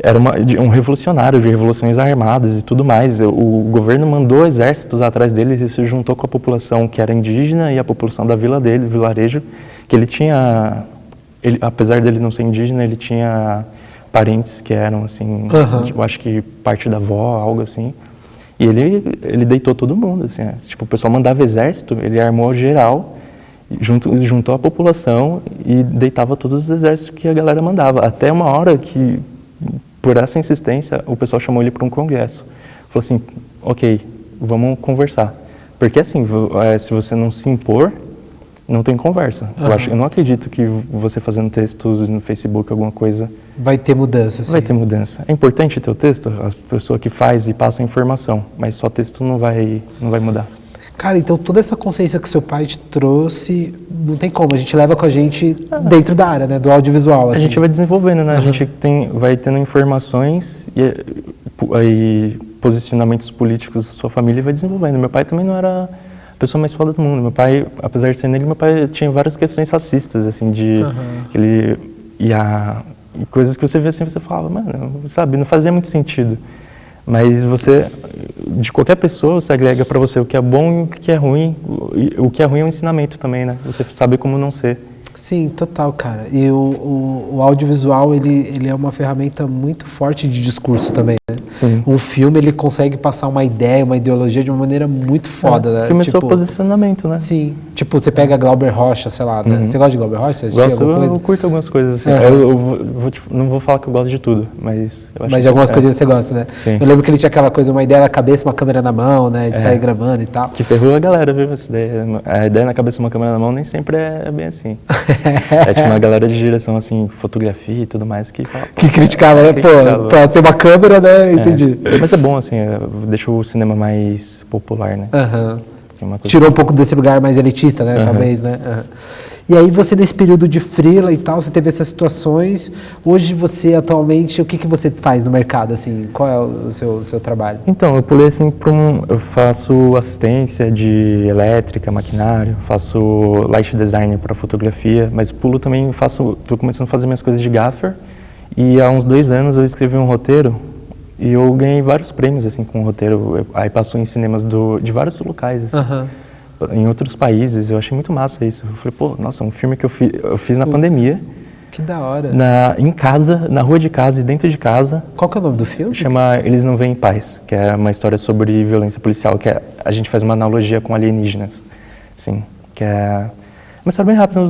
era um revolucionário de revoluções armadas e tudo mais. O governo mandou exércitos atrás dele e se juntou com a população que era indígena e a população da vila dele, vilarejo, que ele tinha, apesar dele não ser indígena, ele tinha parentes que eram, assim, eu acho que parte da avó, algo assim. E ele deitou todo mundo, assim, tipo, o pessoal mandava exército, ele armou geral, juntou a população e deitava todos os exércitos que a galera mandava. Até uma hora que, por essa insistência, o pessoal chamou ele para um congresso. Falou assim, ok, vamos conversar. Porque assim, se você não se impor, não tem conversa. Eu não acredito que você fazendo textos no Facebook, alguma coisa... Vai ter mudança, sim. Vai ter mudança. É importante ter o texto, a pessoa que faz e passa a informação, mas só texto não vai mudar. Cara, então toda essa consciência que seu pai te trouxe, não tem como, a gente leva com a gente dentro da área, né, do audiovisual. Assim. A gente vai desenvolvendo, né? A gente vai tendo informações e posicionamentos políticos da sua família e vai desenvolvendo. Meu pai também não era a pessoa mais foda do mundo. Meu pai, apesar de ser negro, meu pai tinha várias questões racistas, assim, coisas que você vê assim, você falava, mano, sabe, não fazia muito sentido. Mas você, de qualquer pessoa, você agrega para você o que é bom e o que é ruim. O que é ruim é um ensinamento também, né? Você sabe como não ser. Sim, total, cara. E o audiovisual, ele é uma ferramenta muito forte de discurso também, né? Sim. Um filme, ele consegue passar uma ideia, uma ideologia de uma maneira muito foda, né? O filme é seu posicionamento, né? Sim. Tipo, você pega Glauber Rocha, sei lá, né? Você gosta de Glauber Rocha? Você assistiu alguma coisa? Eu curto algumas coisas, assim. Não vou falar que eu gosto de tudo, mas... Mas de algumas coisinhas você gosta, né? Sim. Eu lembro que ele tinha aquela coisa, uma ideia na cabeça, uma câmera na mão, né? De sair gravando e tal. Que ferrou a galera, viu? A ideia na cabeça, uma câmera na mão, nem sempre é bem assim. Tinha uma galera de direção, assim, fotografia e tudo mais, que fala... Que criticava, né? Pô, pra ter uma câmera, né? Entendi. Mas é bom, assim, deixa o cinema mais popular, né? Tirou um pouco desse lugar mais elitista, né? Talvez, né? E aí você, nesse período de freela e tal, você teve essas situações. Hoje você, atualmente, o que você faz no mercado, assim? Qual é o seu trabalho? Então, eu pulei, assim, eu faço assistência de elétrica, maquinário, faço light design para fotografia, mas pulo também, tô começando a fazer minhas coisas de gaffer. E há uns 2 anos eu escrevi um roteiro e eu ganhei vários prêmios, assim, com o roteiro. Aí passou em cinemas de vários locais, assim. Em outros países. Eu achei muito massa isso. Eu falei, pô, nossa, um filme que eu fiz na pandemia. Que da hora. Em casa, na rua de casa e dentro de casa. Qual que é o nome do filme? Chama Eles Não Vêm em Paz, que é uma história sobre violência policial, que a gente faz uma analogia com alienígenas, assim, que é uma história bem rápida.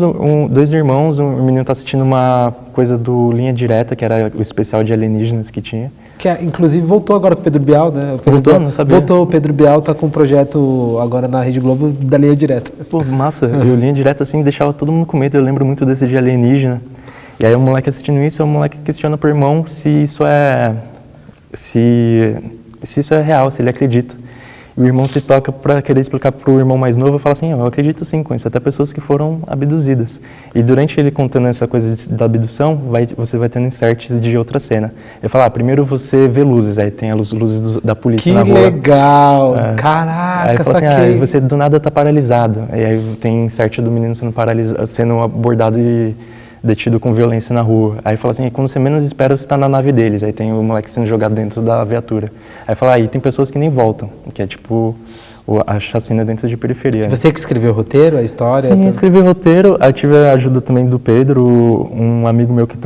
2 irmãos, um menino tá assistindo uma coisa do Linha Direta, que era o especial de alienígenas que tinha. Que inclusive voltou agora com o Pedro Bial, né? Voltou? Não sabia. Voltou, o Pedro Bial tá com um projeto agora na Rede Globo da Linha Direta. Pô, massa. E o Linha Direta, assim, deixava todo mundo com medo. Eu lembro muito desse de alienígena. E aí o moleque assistindo isso, o moleque questiona pro irmão se isso é real, se ele acredita. E o irmão se toca para querer explicar pro irmão mais novo e fala assim, eu acredito sim, conheço até pessoas que foram abduzidas. E durante ele contando essa coisa da abdução, você vai tendo inserts de outra cena. Ele fala, primeiro você vê luzes, aí tem as luzes da polícia na rua. Que legal! Caraca, aí fala assim, saquei. Você do nada tá paralisado. E aí tem insert do menino sendo abordado e detido com violência na rua. Aí fala assim, quando você menos espera, você está na nave deles. Aí tem o moleque sendo jogado dentro da viatura. Aí fala, aí tem pessoas que nem voltam, que é tipo a chacina dentro de periferia. Né? Você que escreveu o roteiro, a história? Sim, eu escrevi o roteiro, eu tive a ajuda também do Pedro, um amigo meu que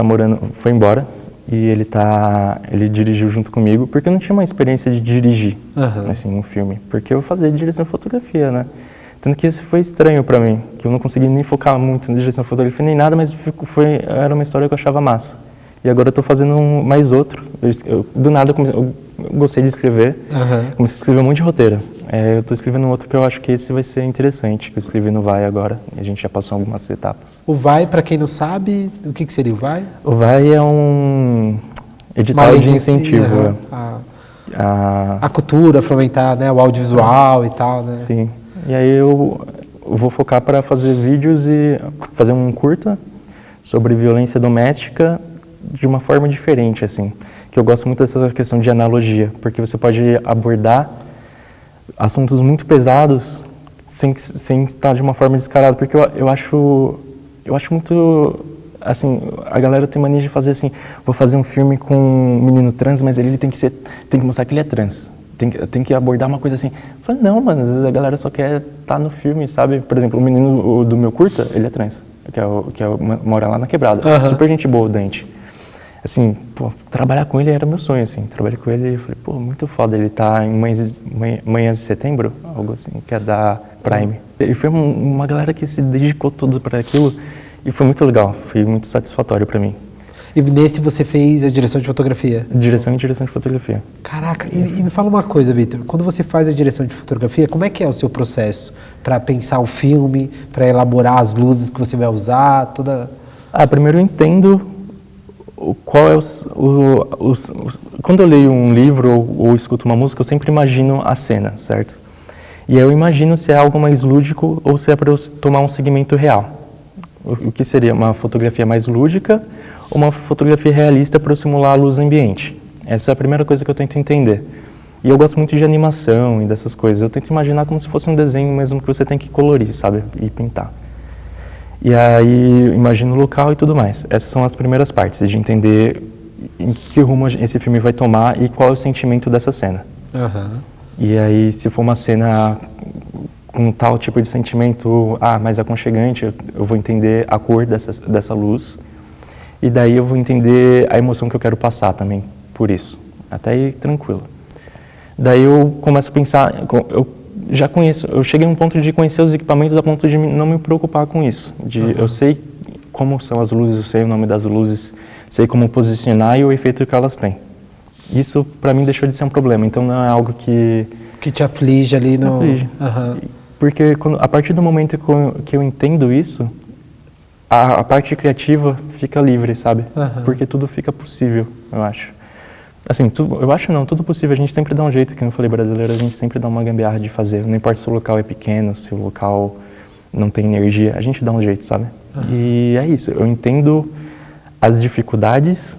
foi embora, e ele dirigiu junto comigo, porque eu não tinha uma experiência de dirigir, assim, um filme, porque eu fazia direção de fotografia, né? Tanto que isso foi estranho pra mim, que eu não consegui nem focar muito na direção de fotografia, nem nada, mas era uma história que eu achava massa. E agora eu tô fazendo mais outro, do nada eu gostei de escrever, comecei a escrever um monte de roteiro. Eu tô escrevendo um outro que eu acho que esse vai ser interessante, que eu escrevi no Vai agora, e a gente já passou algumas etapas. O Vai, para quem não sabe, o que seria o Vai? O Vai é um edital de incentivo. A cultura, fomentar, né, o audiovisual e tal, né? Sim, e aí eu vou focar para fazer vídeos e fazer um curta sobre violência doméstica de uma forma diferente, assim, que eu gosto muito dessa questão de analogia, porque você pode abordar assuntos muito pesados sem estar de uma forma descarada, porque eu acho muito, assim, a galera tem mania de fazer assim, vou fazer um filme com um menino trans, mas ele tem que mostrar que ele é trans, tem que abordar uma coisa assim. Eu falei, não, mano, às vezes a galera só quer estar no filme, sabe? Por exemplo, o menino do meu curta, ele é trans, que mora lá na Quebrada, super gente boa, o Dante. Assim, pô, trabalhar com ele era meu sonho, assim. Trabalhei com ele e falei, pô, muito foda. Ele tá em Manhãs de Setembro, algo assim, que é da Prime. E foi uma galera que se dedicou tudo para aquilo e foi muito legal, foi muito satisfatório para mim. E nesse você fez a direção de fotografia? Direção de fotografia. Caraca, e me fala uma coisa, Vitor. Quando você faz a direção de fotografia, como é que é o seu processo para pensar o filme, para elaborar as luzes que você vai usar, toda... Primeiro eu entendo qual é quando eu leio um livro ou escuto uma música, eu sempre imagino a cena, certo? E aí eu imagino se é algo mais lúdico ou se é para eu tomar um segmento real. O que seria uma fotografia mais lúdica ou uma fotografia realista para eu simular a luz ambiente. Essa é a primeira coisa que eu tento entender. E eu gosto muito de animação e dessas coisas. Eu tento imaginar como se fosse um desenho mesmo que você tem que colorir, sabe? E pintar. E aí imagino o local e tudo mais. Essas são as primeiras partes, de entender em que rumo esse filme vai tomar e qual é o sentimento dessa cena. E aí, se for uma cena com tal tipo de sentimento mais aconchegante, eu vou entender a cor dessa luz. E daí eu vou entender a emoção que eu quero passar também, por isso. Até aí, tranquilo. Daí eu começo a pensar, eu cheguei a um ponto de conhecer os equipamentos a ponto de não me preocupar com isso. Eu sei como são as luzes, eu sei o nome das luzes, sei como posicionar e o efeito que elas têm. Isso, para mim, deixou de ser um problema. Então, não é algo que te aflige ali no... Aflige. Porque a partir do momento que eu entendo isso, a parte criativa fica livre, sabe? Porque tudo fica possível, eu acho. Assim, tudo possível. A gente sempre dá um jeito, que eu falei, brasileiro, a gente sempre dá uma gambiarra de fazer. Não importa se o local é pequeno, se o local não tem energia, a gente dá um jeito, sabe? E é isso, eu entendo as dificuldades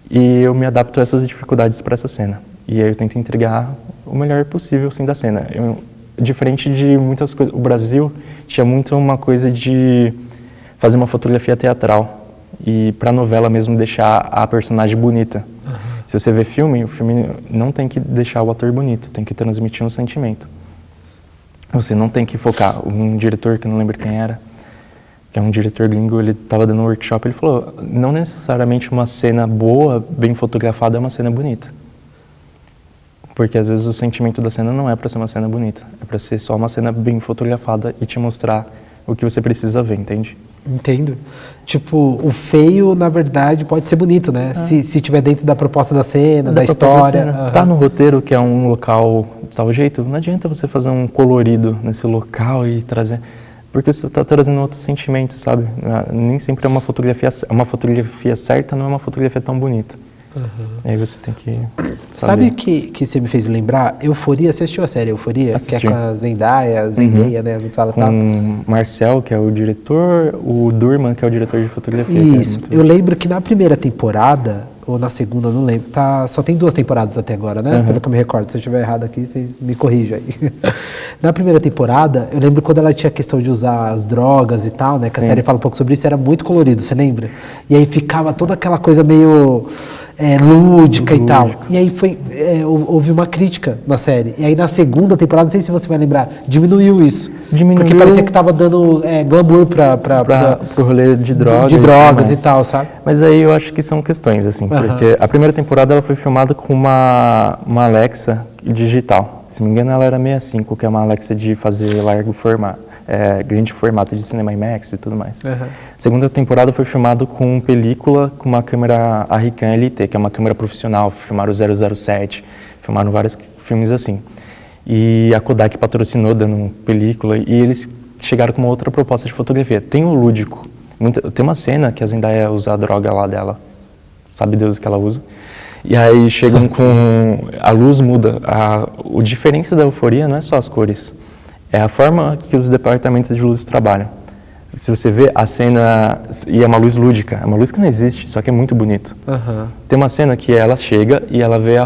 e eu me adapto a essas dificuldades para essa cena. E aí eu tento entregar o melhor possível, assim, da cena. Diferente de muitas coisas, o Brasil tinha muito uma coisa de fazer uma fotografia teatral e para novela mesmo deixar a personagem bonita. Se você vê filme, o filme não tem que deixar o ator bonito, tem que transmitir um sentimento. Você não tem que focar. Um diretor, que eu não lembro quem era, que é um diretor gringo, ele estava dando um workshop, ele falou, não necessariamente uma cena boa, bem fotografada, é uma cena bonita. Porque às vezes o sentimento da cena não é para ser uma cena bonita, é para ser só uma cena bem fotografada e te mostrar o que você precisa ver, entende? Entendo. Tipo, o feio, na verdade, pode ser bonito, né? Se tiver dentro da proposta da cena, da história. Tá no roteiro, que é um local de tal jeito, não adianta você fazer um colorido nesse local e trazer... Porque você está trazendo outro sentimento, sabe? Nem sempre é uma fotografia certa, não é uma fotografia tão bonita. Aí você tem que sabe que você me fez lembrar? Euforia, você assistiu a série Euforia? Assisti. Que é com a Zendaya, né? Com o Marcel, que é o diretor, o Durman, que é o diretor de fotografia. Isso. Eu lembro que na primeira temporada, ou na segunda, não lembro, só tem 2 temporadas até agora, né? Pelo que eu me recordo. Se eu estiver errado aqui, vocês me corrijam aí. Na primeira temporada, eu lembro quando ela tinha a questão de usar as drogas e tal, né? Que a série fala um pouco sobre isso, era muito colorido, você lembra? E aí ficava toda aquela coisa meio... lúdica e tal. E aí houve uma crítica na série. E aí na segunda temporada, não sei se você vai lembrar, diminuiu isso. Porque parecia que tava dando glamour pro rolê de drogas. De drogas e tal, sabe? Mas aí eu acho que são questões, assim, porque a primeira temporada ela foi filmada com uma Alexa digital. Se não me engano, ela era 65, que é uma Alexa de fazer largo formato. Grande formato de cinema IMAX e tudo mais. A segunda temporada foi filmado com película, com uma câmera Rican LT, que é uma câmera profissional. Filmaram o 007, filmaram vários filmes assim. E a Kodak patrocinou dando película e eles chegaram com uma outra proposta de fotografia. Tem o lúdico. Tem uma cena que a Zendaya usa a droga lá dela. Sabe Deus o que ela usa. E aí chegam com... A luz muda. A diferença da Euforia não é só as cores. É a forma que os departamentos de luz trabalham. Se você vê a cena, e é uma luz lúdica, é uma luz que não existe, só que é muito bonito. Tem uma cena que ela chega e ela vê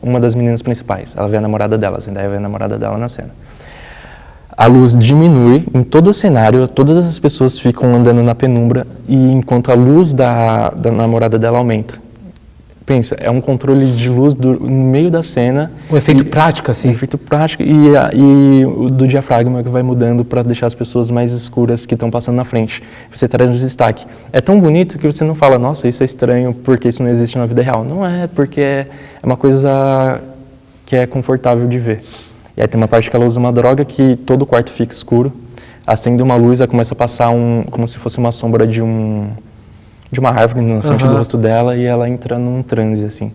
uma das meninas principais, ela vê a namorada dela, Zendaya vê a namorada dela na cena. A luz diminui em todo o cenário, todas as pessoas ficam andando na penumbra, e enquanto a luz da namorada dela aumenta. Pensa, é um controle de luz no meio da cena. Um efeito prático, assim. Um efeito prático e do diafragma que vai mudando para deixar as pessoas mais escuras que estão passando na frente. Você traz um destaque. É tão bonito que você não fala, nossa, isso é estranho porque isso não existe na vida real. Não é, porque é uma coisa que é confortável de ver. E aí tem uma parte que ela usa uma droga que todo o quarto fica escuro. Acende uma luz, ela começa a passar como se fosse uma sombra de uma árvore na frente do rosto dela e ela entra num transe, assim.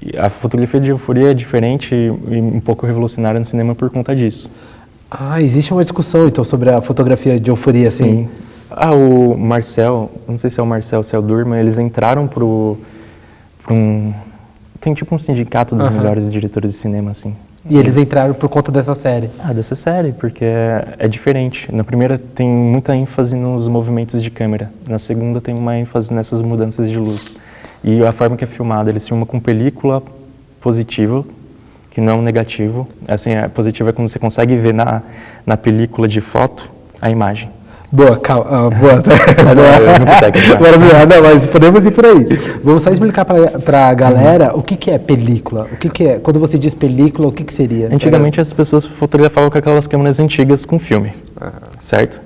E a fotografia de Euforia é diferente e um pouco revolucionária no cinema por conta disso. Existe uma discussão, então, sobre a fotografia de Euforia, assim. Sim. O Marcel, não sei se é o Marcel, se é o Durman, eles entraram tem tipo um sindicato dos melhores diretores de cinema, assim. E eles entraram por conta dessa série? Dessa série, porque é diferente. Na primeira tem muita ênfase nos movimentos de câmera. Na segunda tem uma ênfase nessas mudanças de luz. E a forma que é filmada, eles filmam com película positiva, que não é um negativo. Assim, a positiva é quando você consegue ver na película de foto a imagem. Boa, calma. Boa. Não, mas podemos ir por aí. Vamos só explicar para a galera o que é película. O que é? Quando você diz película, o que seria? Antigamente as pessoas fotografavam com aquelas câmeras antigas com filme, certo?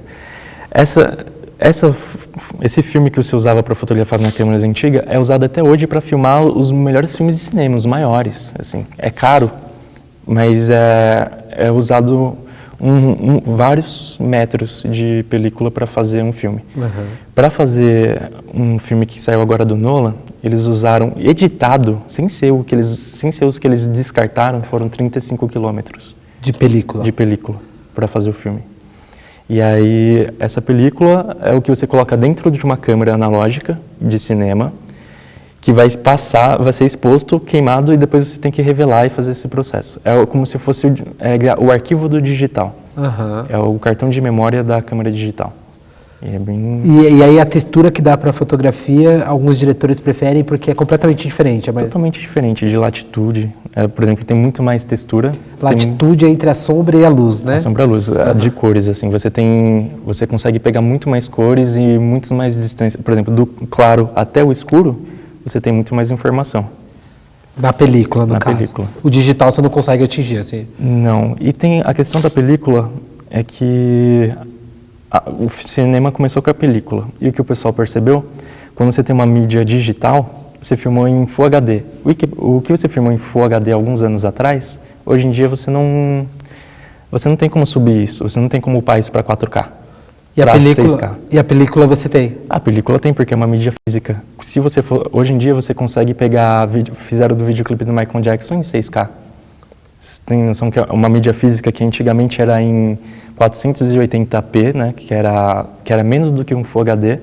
Esse filme que você usava para fotografar na câmera antiga é usado até hoje para filmar os melhores filmes de cinema, os maiores. Assim, é caro, mas é usado vários metros de película para fazer um filme. Para fazer um filme que saiu agora do Nolan, eles usaram, editado, sem ser os que eles descartaram, foram 35 quilômetros. De película? De película, para fazer o filme. E aí, essa película é o que você coloca dentro de uma câmera analógica de cinema, que vai ser exposto, queimado, e depois você tem que revelar e fazer esse processo. É como se fosse o arquivo do digital. É o cartão de memória da câmera digital. E é bem... E aí a textura que dá para a fotografia, alguns diretores preferem porque é completamente diferente. Totalmente diferente, de latitude. Por exemplo, tem muito mais textura. Latitude é entre a sombra e a luz, né? A sombra e a luz, de cores, assim. Você consegue pegar muito mais cores e muito mais distância. Por exemplo, do claro até o escuro, você tem muito mais informação. Na película, no caso. Película. O digital você não consegue atingir, assim? Não. E tem a questão da película, é que o cinema começou com a película. E o que o pessoal percebeu, quando você tem uma mídia digital, você filmou em Full HD. O que você filmou em Full HD alguns anos atrás, hoje em dia você não tem como subir isso, você não tem como upar isso para 4K. E a película você tem? A película tem, porque é uma mídia física. Se você for, hoje em dia você consegue pegar, fizeram do videoclipe do Michael Jackson em 6K. Você tem noção que é uma mídia física que antigamente era em 480p, né, que era menos do que um Full HD,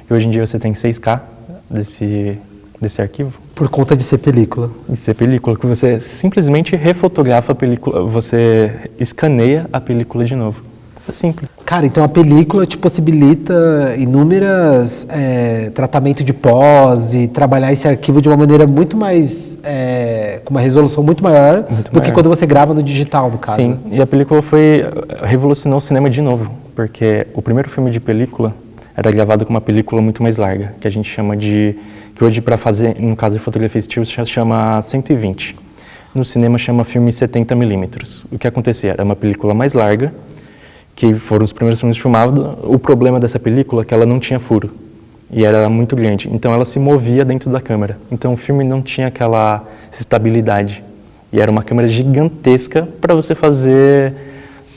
e hoje em dia você tem 6K desse arquivo. Por conta de ser película. De ser película, que você simplesmente refotografa a película, você escaneia a película de novo. É simples. Cara, então a película te possibilita inúmeras tratamento de pós e trabalhar esse arquivo de uma maneira muito mais, com uma resolução muito maior do que quando você grava no digital, no caso. Sim, e a película revolucionou o cinema de novo, porque o primeiro filme de película era gravado com uma película muito mais larga, que a gente chama de que hoje para fazer, no caso de fotografia estilo, chama 120. No cinema chama filme 70mm. O que acontecia? Era uma película mais larga, que foram os primeiros filmes filmados. O problema dessa película é que ela não tinha furo, e era muito grande. Então ela se movia dentro da câmera. Então o filme não tinha aquela estabilidade. E era uma câmera gigantesca para você fazer...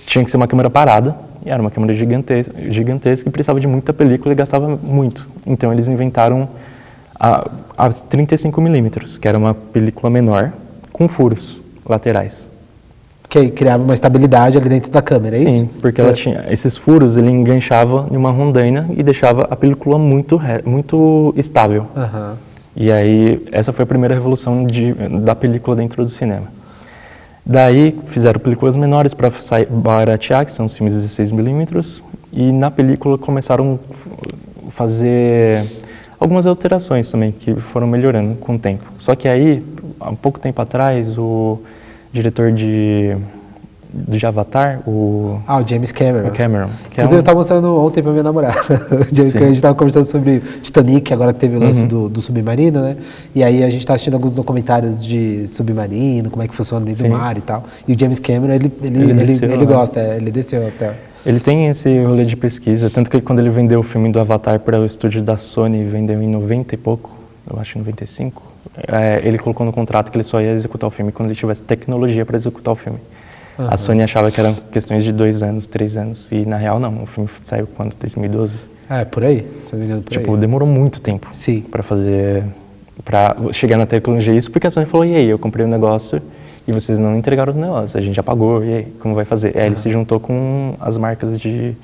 Tinha que ser uma câmera parada, e era uma câmera gigantesca e precisava de muita película e gastava muito. Então eles inventaram a 35mm, que era uma película menor, com furos laterais. Que aí criava uma estabilidade ali dentro da câmera, é isso? Sim, porque ela tinha esses furos, ele enganchava em uma rondaina e deixava a película muito estável. Aham. E aí, essa foi a primeira revolução da película dentro do cinema. Daí, fizeram películas menores para baratear, que são os filmes 16mm, e na película começaram a fazer algumas alterações também, que foram melhorando com o tempo. Só que aí, há pouco tempo atrás, o diretor de Avatar, o James Cameron. que é Inclusive, eu estava mostrando ontem para minha namorada. O James Cameron, a gente estava conversando sobre Titanic, agora que teve o lance do submarino, né? E aí a gente está assistindo alguns documentários de submarino, como é que funciona dentro do mar e tal. E o James Cameron, ele gosta, ele desceu até. Ele tem esse rolê de pesquisa, tanto que quando ele vendeu o filme do Avatar para o estúdio da Sony, vendeu em 90 e pouco, eu acho 95, ele colocou no contrato que ele só ia executar o filme quando ele tivesse tecnologia para executar o filme. Uhum. A Sony achava que eram questões de 2 anos, 3 anos, e na real não, o filme saiu quando? 2012? Por aí, se não me engano, tipo, demorou muito tempo para fazer, para chegar na tecnologia. Isso porque a Sony falou, e aí, eu comprei um negócio e vocês não entregaram o negócio, a gente já pagou, e aí, como vai fazer? Aí ele se juntou com as marcas de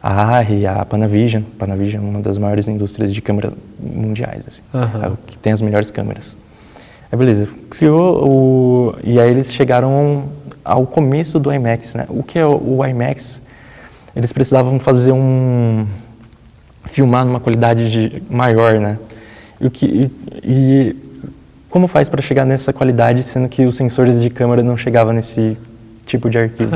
ARRI, a Panavision. Panavision é uma das maiores indústrias de câmera mundiais, assim, que tem as melhores câmeras. Aí beleza, criou e aí eles chegaram ao começo do IMAX, né? O que é o IMAX? Eles precisavam fazer filmar numa qualidade maior, né? E como faz para chegar nessa qualidade, sendo que os sensores de câmera não chegavam nesse tipo de arquivo?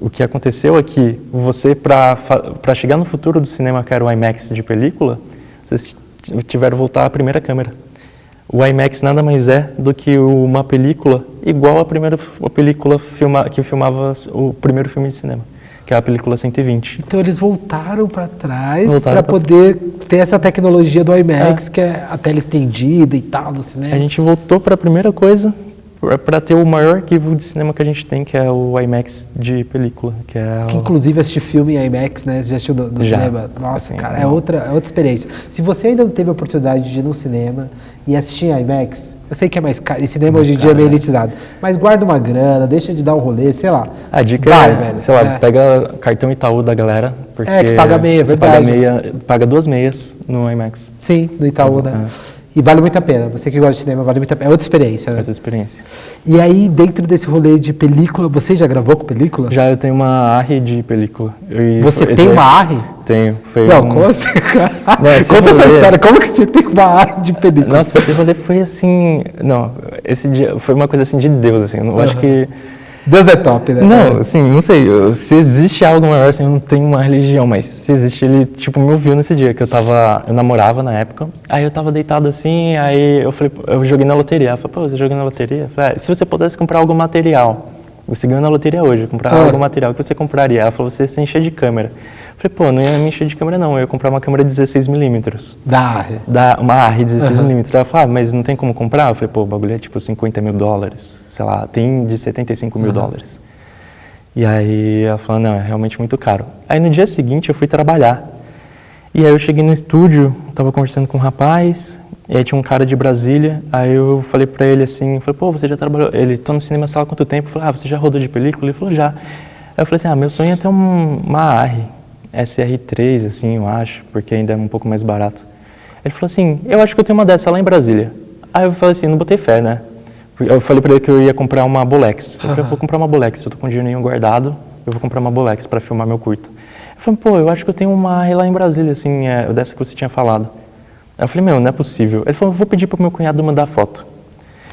O que aconteceu é que você, para chegar no futuro do cinema, que era o IMAX de película, vocês tiveram que voltar à primeira câmera. O IMAX nada mais é do que uma película igual à primeira película que filmava o primeiro filme de cinema, que é a película 120. Então eles voltaram para trás para poder ter essa tecnologia do IMAX, que é a tela estendida e tal do cinema. A gente voltou para a primeira coisa, para ter o maior arquivo de cinema que a gente tem, que é o IMAX de película. Que inclusive assistir filme em IMAX, né? Você já assistiu do cinema? Nossa, assim, cara, é outra experiência. Se você ainda não teve a oportunidade de ir no cinema e assistir em IMAX, eu sei que é mais caro, e cinema hoje em dia é meio elitizado, mas guarda uma grana, deixa de dar um rolê, sei lá. A dica velho, sei lá, pega cartão Itaú da galera, porque que paga meia, verdade. Paga 2 meias no IMAX. Sim, no Itaú, né? E vale muito a pena. Você que gosta de cinema, vale muito a pena. É outra experiência, né? É outra experiência. E aí, dentro desse rolê de película, você já gravou com película? Já, eu tenho uma ARRI de película. Você tem uma ARRI? Tenho. Como você... Conta essa história. Como que você tem uma ARRI de película? Nossa, esse rolê foi assim... Não, esse dia foi uma coisa assim de Deus, assim. Eu acho que... Deus é top, né? Não, assim, não sei, se existe algo maior, assim, eu não tenho uma religião, mas se existe, ele, tipo, me ouviu nesse dia, que eu namorava na época, aí eu tava deitado assim, aí eu joguei na loteria, ela falou, pô, você jogou na loteria? Eu falei, se você pudesse comprar algo material, você ganhou na loteria hoje, comprar algo material, o que você compraria? Ela falou, você se encher de câmera. Eu falei, pô, não ia me encher de câmera não, eu ia comprar uma câmera 16mm. Da ARRI? Uma ARRI 16mm. Ela falou, mas não tem como comprar? Eu falei, pô, o bagulho é tipo $50 mil, sei lá, tem de $75 mil. E aí ela falou, não, é realmente muito caro. Aí no dia seguinte eu fui trabalhar. E aí eu cheguei no estúdio, tava conversando com um rapaz, e aí tinha um cara de Brasília, aí eu falei pra ele assim, falei, pô, você já trabalhou? Ele, tô no cinema sala há quanto tempo? Eu falei, você já rodou de película? Ele falou, já. Aí eu falei assim, meu sonho é ter uma ARRI, SR3, assim, eu acho, porque ainda é um pouco mais barato. Ele falou assim, eu acho que eu tenho uma dessa lá em Brasília. Aí eu falei assim, não botei fé, né? Eu falei pra ele que eu ia comprar uma Bolex. Eu falei, eu vou comprar uma Bolex, eu tô com dinheiro nenhum guardado, eu vou comprar uma Bolex pra filmar meu curta. Eu falei, pô, eu acho que eu tenho uma ARRI lá em Brasília, assim, dessa que você tinha falado. Aí eu falei, não é possível. Ele falou, vou pedir pro meu cunhado mandar foto.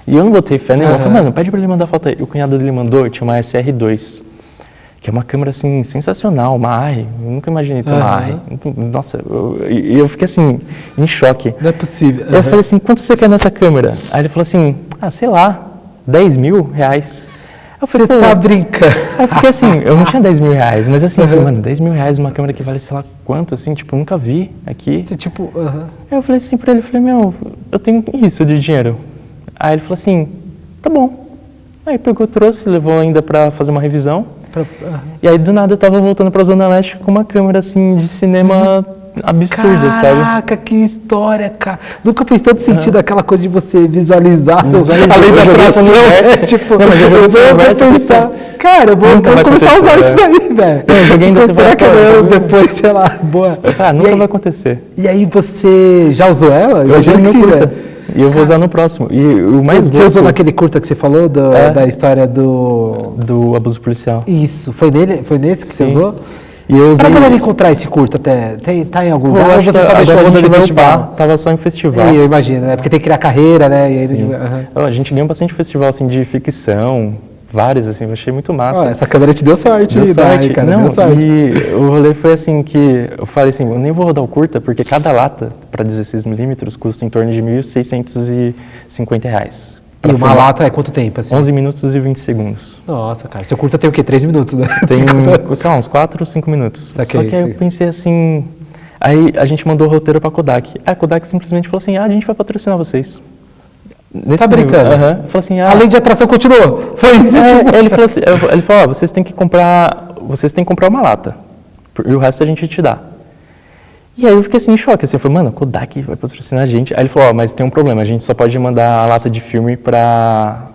E eu não botei fé nenhuma. Eu falei, mano, pede pra ele mandar foto aí. E o cunhado dele mandou, tinha uma SR2. que é uma câmera, assim, sensacional, uma Arri. Eu nunca imaginei ter uma Arri. Nossa, eu fiquei, assim, em choque. Não é possível. Eu falei assim, quanto você quer nessa câmera? Aí ele falou assim, sei lá, 10 mil reais. Eu falei, Você tá brincando. Aí eu fiquei assim, eu não tinha 10 mil reais, mas assim, eu falei, mano, 10 mil reais uma câmera que vale sei lá quanto, assim, tipo, eu nunca vi aqui. Você, tipo, Aí eu falei assim pra ele, eu falei, meu, eu tenho isso de dinheiro. Aí ele falou assim, tá bom. Aí pegou, trouxe, levou ainda pra fazer uma revisão. E aí do nada eu tava voltando pra Zona Leste com uma câmera, assim, de cinema absurda, sabe? Caraca, que história, cara. Nunca fez tanto sentido aquela coisa de você visualizar além da joguei atração. conversa. Tipo, Não, mas eu joguei vou conversa, pensar, cara, eu vou começar a usar isso daí, velho. Eu joguei ainda Será que eu depois, sei lá, boa. Nunca vai acontecer. E aí você já usou ela? Eu usei Imagina que no sim, curta. né? E eu vou usar no próximo. E o mais Você usou naquele curta que você falou, da história do abuso policial. Isso, foi nesse que você usou? E eu usei... Pra galera encontrar esse curta até, tá em algum lugar? Ou você só agora deixou a no gente vai festival? upar, tava só em festival. Eu imagino, né? Porque tem que criar carreira, né? E aí, A gente ganhou bastante festival, assim, de ficção, vários, assim, eu achei muito massa. Essa câmera te deu sorte, sorte. cara, não, deu sorte. E o rolê foi assim que, eu falei assim, eu nem vou rodar o curta, porque cada lata para 16mm custa em torno de R$ 1.650. E uma lata é quanto tempo, assim? 11 minutos e 20 segundos. Nossa, cara, seu curta tem o quê? 3 minutos, né? Tem, sei lá, uns 4 ou 5 minutos. Saquei. Só que aí eu pensei assim... Aí a gente mandou o roteiro pra Kodak. A Kodak simplesmente falou assim, a gente vai patrocinar vocês. Você tá brincando? Falou assim, a lei de atração continuou. Foi isso, tipo... Ele falou assim, ele falou, vocês têm que comprar uma lata. E o resto a gente te dá. E aí eu fiquei assim em choque, assim, eu falei, mano, a Kodak vai patrocinar a gente. Aí ele falou, mas tem um problema, a gente só pode mandar a lata de filme pra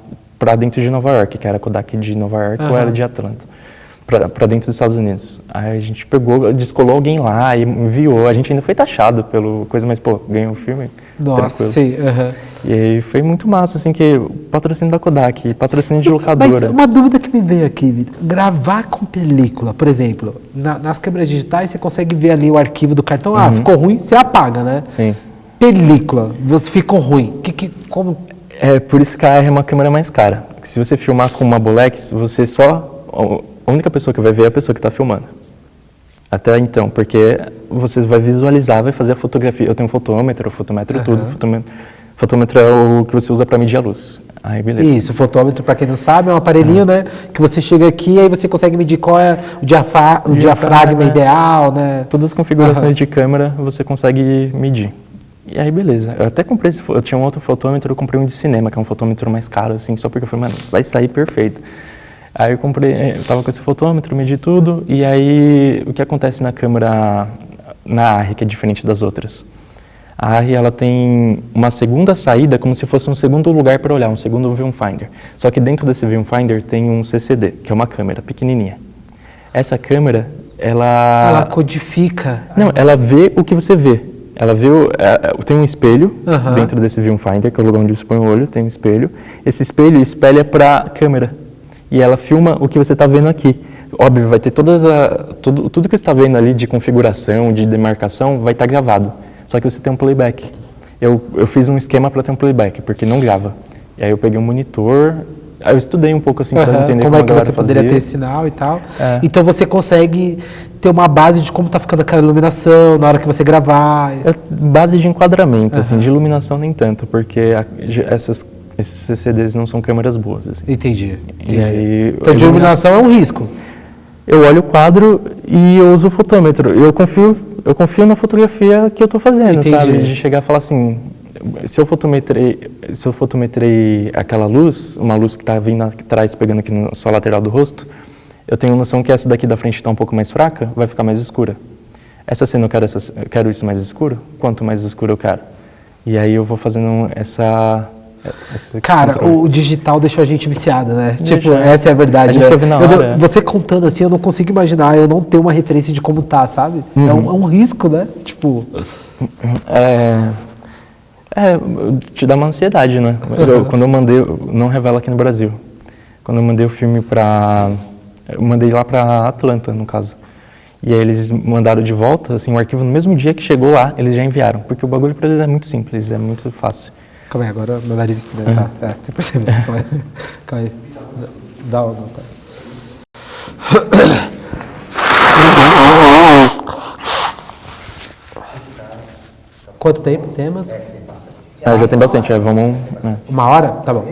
dentro de Nova York, que era a Kodak de Nova York ou era de Atlanta, pra dentro dos Estados Unidos. Aí a gente pegou, descolou alguém lá e enviou, a gente ainda foi taxado pelo coisa, mas pô, ganhou o filme. Nossa, tranquilo. sim, E aí foi muito massa, assim, que o patrocínio da Kodak, patrocínio de locadora. Mas uma dúvida que me veio aqui, Vitor. Gravar com película, por exemplo, nas câmeras digitais você consegue ver ali o arquivo do cartão, ficou ruim, você apaga, né? Sim. Película, você ficou ruim, como... É por isso que a AR é uma câmera mais cara. Se você filmar com uma Bolex, a única pessoa que vai ver é a pessoa que está filmando. Até então, porque você vai visualizar, vai fazer a fotografia. Eu tenho um fotômetro, tudo. Fotômetro é o que você usa para medir a luz. Aí, beleza. Isso, fotômetro, para quem não sabe, é um aparelhinho, né? Que você chega aqui e aí você consegue medir qual é o diafragma ideal, né? Todas as configurações de câmera você consegue medir. E aí, beleza. Eu até comprei eu tinha um outro fotômetro, eu comprei um de cinema, que é um fotômetro mais caro, assim, só porque eu falei, mano, vai sair perfeito. Aí eu tava com esse fotômetro, medi tudo, e aí o que acontece na câmera, na Arri, que é diferente das outras? A Arri, ela tem uma segunda saída, como se fosse um segundo lugar para olhar, um segundo viewfinder. Só que dentro desse viewfinder tem um CCD, que é uma câmera pequenininha. Essa câmera, ela codifica. Não, ela vê o que você vê. Ela vê, tem um espelho dentro desse viewfinder, que é o lugar onde você põe o olho, tem um espelho. Esse espelho espelha para a câmera. E ela filma o que você está vendo aqui. Óbvio, vai ter tudo que você está vendo ali de configuração, de demarcação, vai estar gravado. Só que você tem um playback. Eu fiz um esquema para ter um playback, porque não grava. E aí eu peguei um monitor, aí eu estudei um pouco assim para entender como é que você fazia. poderia ter sinal e tal. Então você consegue ter uma base de como está ficando aquela iluminação na hora que você gravar. Base de enquadramento, assim, de iluminação nem tanto, porque esses CCDs não são câmeras boas. Assim. Entendi. E aí, então de iluminação é um risco. Eu olho o quadro e eu uso o fotômetro. Eu confio na fotografia que eu estou fazendo, sabe? De chegar e falar assim, se eu fotometrei aquela luz, uma luz que está vindo atrás, pegando aqui na sua lateral do rosto, eu tenho noção que essa daqui da frente está um pouco mais fraca, vai ficar mais escura. Essa cena eu quero isso mais escuro? Quanto mais escuro eu quero? E aí eu vou fazendo essa Cara, controle. O digital deixou a gente viciada, né? Tipo, essa é a verdade. A gente na hora. Você contando assim, eu não consigo imaginar, eu não tenho uma referência de como tá, sabe? É um risco, né? Tipo... te dá uma ansiedade, né? Quando eu mandei, não revela aqui no Brasil, quando eu mandei o filme eu mandei lá pra Atlanta, no caso. E aí eles mandaram de volta, assim, o arquivo no mesmo dia que chegou lá, eles já enviaram, porque o bagulho pra eles é muito simples, é muito fácil. Calma aí, agora meu nariz... Tá, você percebeu. Calma aí. Dá o... Quanto tempo temos? Já tem bastante, vamos... né. 1 hora? Tá bom.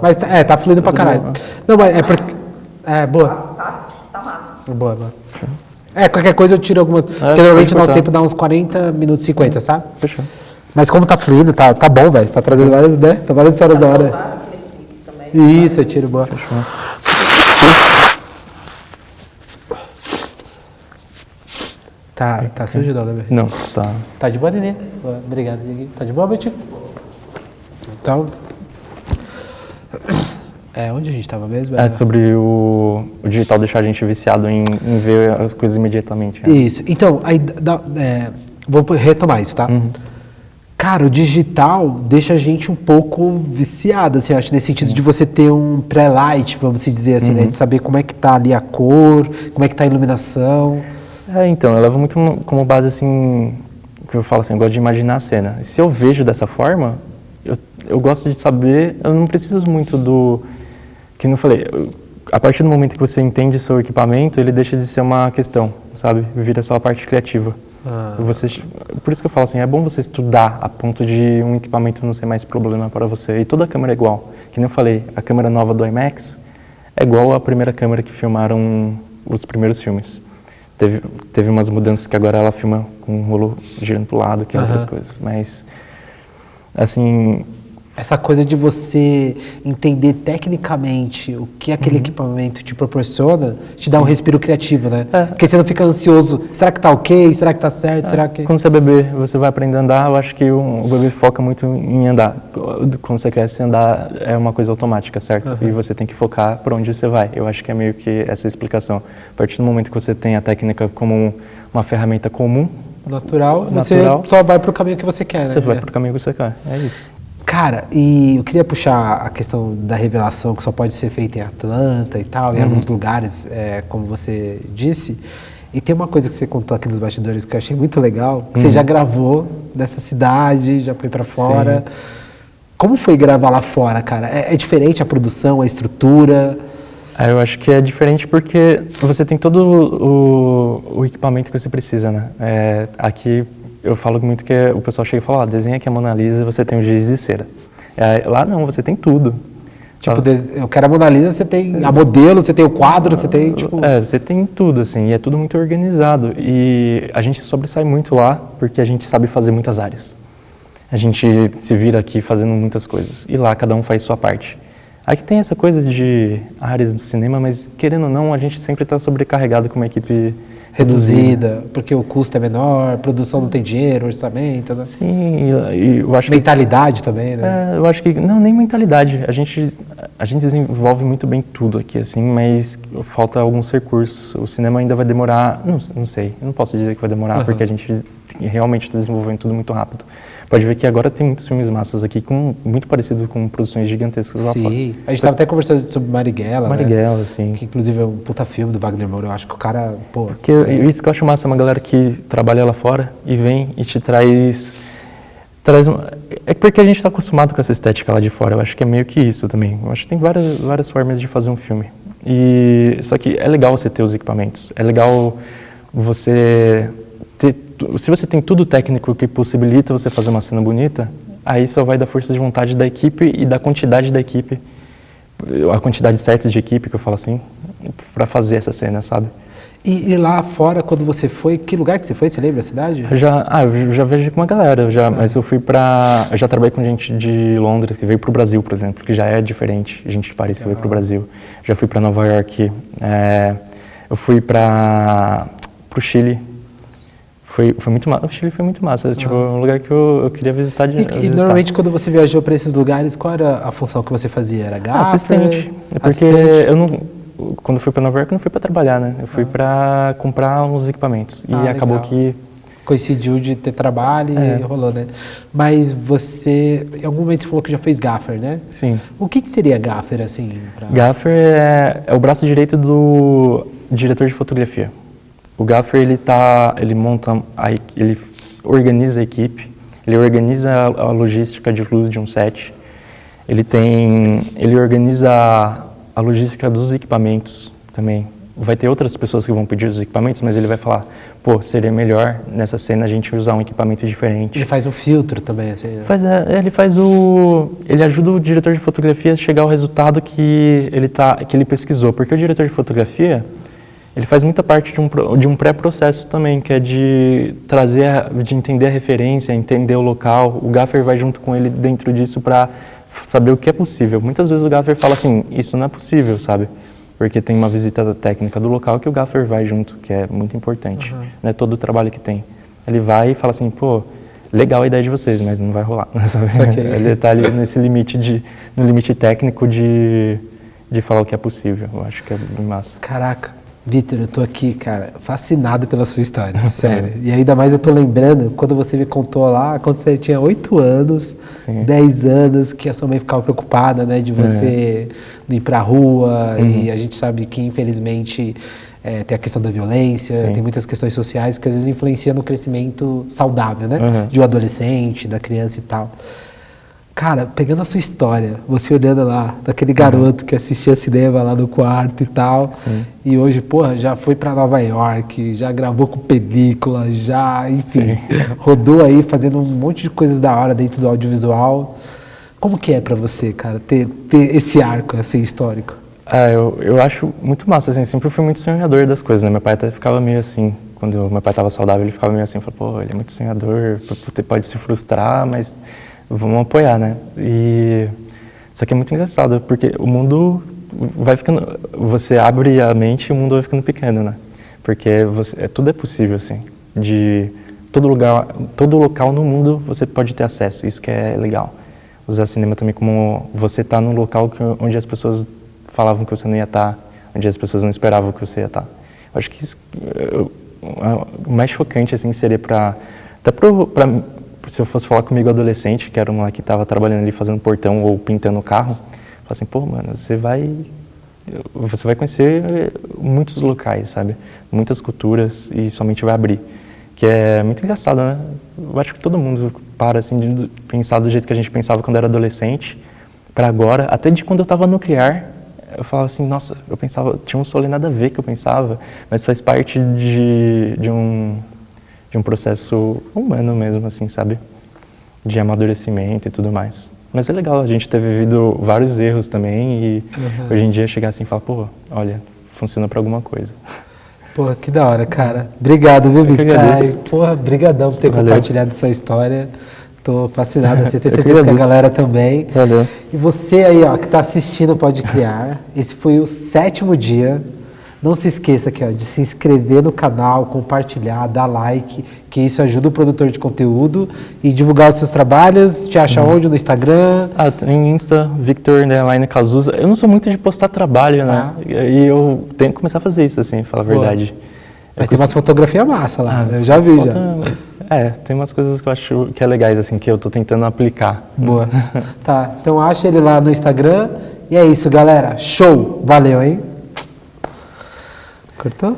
Mas tá fluindo pra caralho. Não, mas é porque... boa. Tá massa. Boa, boa. Qualquer coisa eu tiro alguma... Porque normalmente o nosso tempo dá uns 40 minutos e 50, sabe? Fechou. Mas como tá fluindo, tá bom, velho. Você tá trazendo várias, né? Tá várias histórias da hora. Aqueles cliques também. Isso, eu tiro, boa. Fechou. Tá sujo não, né, velho? Não, tá... Tá de boa, Nenê? Boa, obrigado, Diego. Tá de boa, Betinho? Então... onde a gente tava mesmo? É sobre o digital deixar a gente viciado em ver as coisas imediatamente. Né? Isso. Então, aí vou retomar isso, tá? Cara, o digital deixa a gente um pouco viciado, assim, eu acho, nesse sentido de você ter um pré-light, vamos dizer assim, né? De saber como é que tá ali a cor, como é que tá a iluminação. Então, eu levo muito como base, assim, que eu falo assim, eu gosto de imaginar a cena. E se eu vejo dessa forma, eu gosto de saber, eu não preciso muito do... Que não falei, a partir do momento que você entende o seu equipamento, ele deixa de ser uma questão, sabe? Vira só a parte criativa. Por isso que eu falo assim, é bom você estudar a ponto de um equipamento não ser mais problema para você. E toda a câmera é igual. Que nem eu falei, a câmera nova do IMAX é igual à primeira câmera que filmaram os primeiros filmes. Teve umas mudanças que agora ela filma com um rolo girando pro lado, que é outras coisas. Mas, assim... Essa coisa de você entender tecnicamente o que aquele equipamento te proporciona, te dá um respiro criativo, né? Porque você não fica ansioso. Será que tá ok? Será que tá certo? Será que... Quando você é bebê, você vai aprender a andar, eu acho que o bebê foca muito em andar. Quando você cresce, andar é uma coisa automática, certo? E você tem que focar para onde você vai. Eu acho que é meio que essa explicação. A partir do momento que você tem a técnica como uma ferramenta comum, natural, você só vai pro caminho que você quer, né? Você vai pro caminho que você quer, é isso. Cara, e eu queria puxar a questão da revelação que só pode ser feita em Atlanta e tal, em alguns lugares, como você disse. E tem uma coisa que você contou aqui nos bastidores que eu achei muito legal, que você já gravou nessa cidade, já foi pra fora. Sim. Como foi gravar lá fora, cara? É diferente a produção, a estrutura? Eu acho que é diferente porque você tem todo o equipamento que você precisa, né? Aqui eu falo muito que o pessoal chega e fala, desenha aqui a Mona Lisa, você tem um giz de cera. Lá não, você tem tudo. Tipo, eu quero a Mona Lisa, você tem a modelo, você tem o quadro, você tem, tipo... você tem tudo, assim, e é tudo muito organizado. E a gente sobressai muito lá porque a gente sabe fazer muitas áreas. A gente se vira aqui fazendo muitas coisas. E lá cada um faz sua parte. Aqui tem essa coisa de áreas do cinema, mas querendo ou não, a gente sempre está sobrecarregado com uma equipe reduzida, porque o custo é menor, a produção não tem dinheiro, orçamento, né? Sim, e eu acho mentalidade também, né? Eu acho que não, nem mentalidade. A gente desenvolve muito bem tudo aqui, assim, mas falta alguns recursos. O cinema ainda vai demorar, não sei, eu não posso dizer que vai demorar, porque a gente realmente está desenvolvendo tudo muito rápido. Pode ver que agora tem muitos filmes massas aqui, muito parecido com produções gigantescas lá fora. Sim, a gente estava até conversando sobre Marighella, né? Sim. Que inclusive é um puta filme do Wagner Moura, eu acho que o cara, Porque isso que eu acho massa, é uma galera que trabalha lá fora e vem e te traz é porque a gente está acostumado com essa estética lá de fora, eu acho que é meio que isso também. Eu acho que tem várias formas de fazer um filme. Só que é legal você ter os equipamentos, é legal você ter... Se você tem tudo técnico que possibilita você fazer uma cena bonita, aí só vai da força de vontade da equipe e da quantidade da equipe, a quantidade certa de equipe, que eu falo assim, para fazer essa cena, sabe? E lá fora, quando você foi, que lugar que você foi? Você lembra a cidade? Eu já viajei com uma galera, mas eu já trabalhei com gente de Londres que veio pro Brasil, por exemplo, que já é diferente, gente de Paris que veio pro Brasil. Já fui para Nova York, eu fui pro Chile. Foi muito massa. O Chile foi muito massa. Tipo, um lugar que eu queria visitar. E normalmente quando você viajou para esses lugares, qual era a função que você fazia? Era gaffer? Assistente. Porque eu não... Quando eu fui para Nova York, eu não fui para trabalhar, né? Eu fui para comprar uns equipamentos. E acabou que... Coincidiu de ter trabalho e rolou, né? Mas você... Em algum momento você falou que já fez gaffer, né? Sim. O que seria gaffer, assim? Gaffer é o braço direito do diretor de fotografia. O gaffer, ele monta, ele organiza a equipe, ele organiza a logística de luz de um set, ele organiza a logística dos equipamentos também. vai ter outras pessoas que vão pedir os equipamentos, mas ele vai falar, pô, seria melhor nessa cena a gente usar um equipamento diferente. Ele faz um filtro também, assim. Né? Ele ajuda o diretor de fotografia a chegar ao resultado que ele pesquisou, porque o diretor de fotografia, ele faz muita parte de um pré-processo também, que é de entender a referência, entender o local. O gaffer vai junto com ele dentro disso para saber o que é possível. Muitas vezes o gaffer fala assim, isso não é possível, sabe? Porque tem uma visita técnica do local que o gaffer vai junto, que é muito importante, né? Todo o trabalho que tem. Ele vai e fala assim, pô, legal a ideia de vocês, mas não vai rolar. Sabe? Ele está ali nesse limite no limite técnico de falar o que é possível. Eu acho que é bem massa. Caraca, Vitor, eu tô aqui, cara, fascinado pela sua história, sério. E ainda mais eu tô lembrando, quando você me contou lá, quando você tinha 8 anos, Sim. 10 anos, que a sua mãe ficava preocupada, né, de você não ir pra rua, e a gente sabe que, infelizmente, tem a questão da violência, Sim. tem muitas questões sociais que às vezes influenciam no crescimento saudável, né, de um adolescente, da criança e tal. Cara, pegando a sua história, você olhando lá, daquele garoto que assistia cinema lá no quarto e tal, e hoje, porra, já foi pra Nova York, já gravou com película, já, enfim, rodou aí fazendo um monte de coisas da hora dentro do audiovisual. Como que é pra você, cara, ter esse arco, assim, histórico? Eu acho muito massa, assim, sempre fui muito sonhador das coisas, né? Meu pai até ficava meio assim, quando meu pai estava saudável, ele ficava meio assim, falava, pô, ele é muito sonhador, pode se frustrar, mas vamos apoiar, né? Só que é muito engraçado, porque o mundo vai ficando, você abre a mente e o mundo vai ficando pequeno, né? Porque tudo é possível, assim, de todo local no mundo você pode ter acesso, isso que é legal. Usar cinema também como você tá num local onde as pessoas falavam que você não ia estar, onde as pessoas não esperavam que você ia estar. Eu acho que isso, o mais chocante, assim, seria se eu fosse falar comigo adolescente, que era um moleque que estava trabalhando ali fazendo portão ou pintando o carro, falar assim, pô, mano, você vai conhecer muitos locais, sabe? Muitas culturas e sua mente vai abrir. Que é muito engraçado, né? Eu acho que todo mundo para, assim, de pensar do jeito que a gente pensava quando era adolescente, para agora, até de quando eu estava nuclear, eu falava assim, nossa, eu pensava, tinha um solê nada a ver que eu pensava, mas faz parte de um processo humano mesmo, assim, sabe? De amadurecimento e tudo mais. Mas é legal a gente ter vivido vários erros também e hoje em dia chegar assim e falar, pô, olha, funciona pra alguma coisa. Porra, que da hora, cara. Obrigado, viu, Vitor? Porra, brigadão por ter Valeu. compartilhado essa história. Tô fascinado, assim, eu tenho certeza que a galera também. Valeu. E você aí, ó, que tá assistindo Pode Criar, esse foi o 7º dia. Não se esqueça aqui, ó, de se inscrever no canal, compartilhar, dar like, que isso ajuda o produtor de conteúdo e divulgar os seus trabalhos. Te acha onde? No Instagram? Tem Insta, Victor_Cazuza. Eu não sou muito de postar trabalho, né? E eu tenho que começar a fazer isso, assim, falar a verdade. Mas tem umas fotografias massa lá, eu já vi já. Tem umas coisas que eu acho que é legais, assim, que eu tô tentando aplicar. Boa. Tá, então acha ele lá no Instagram. E é isso, galera. Show! Valeu, hein? Cortou?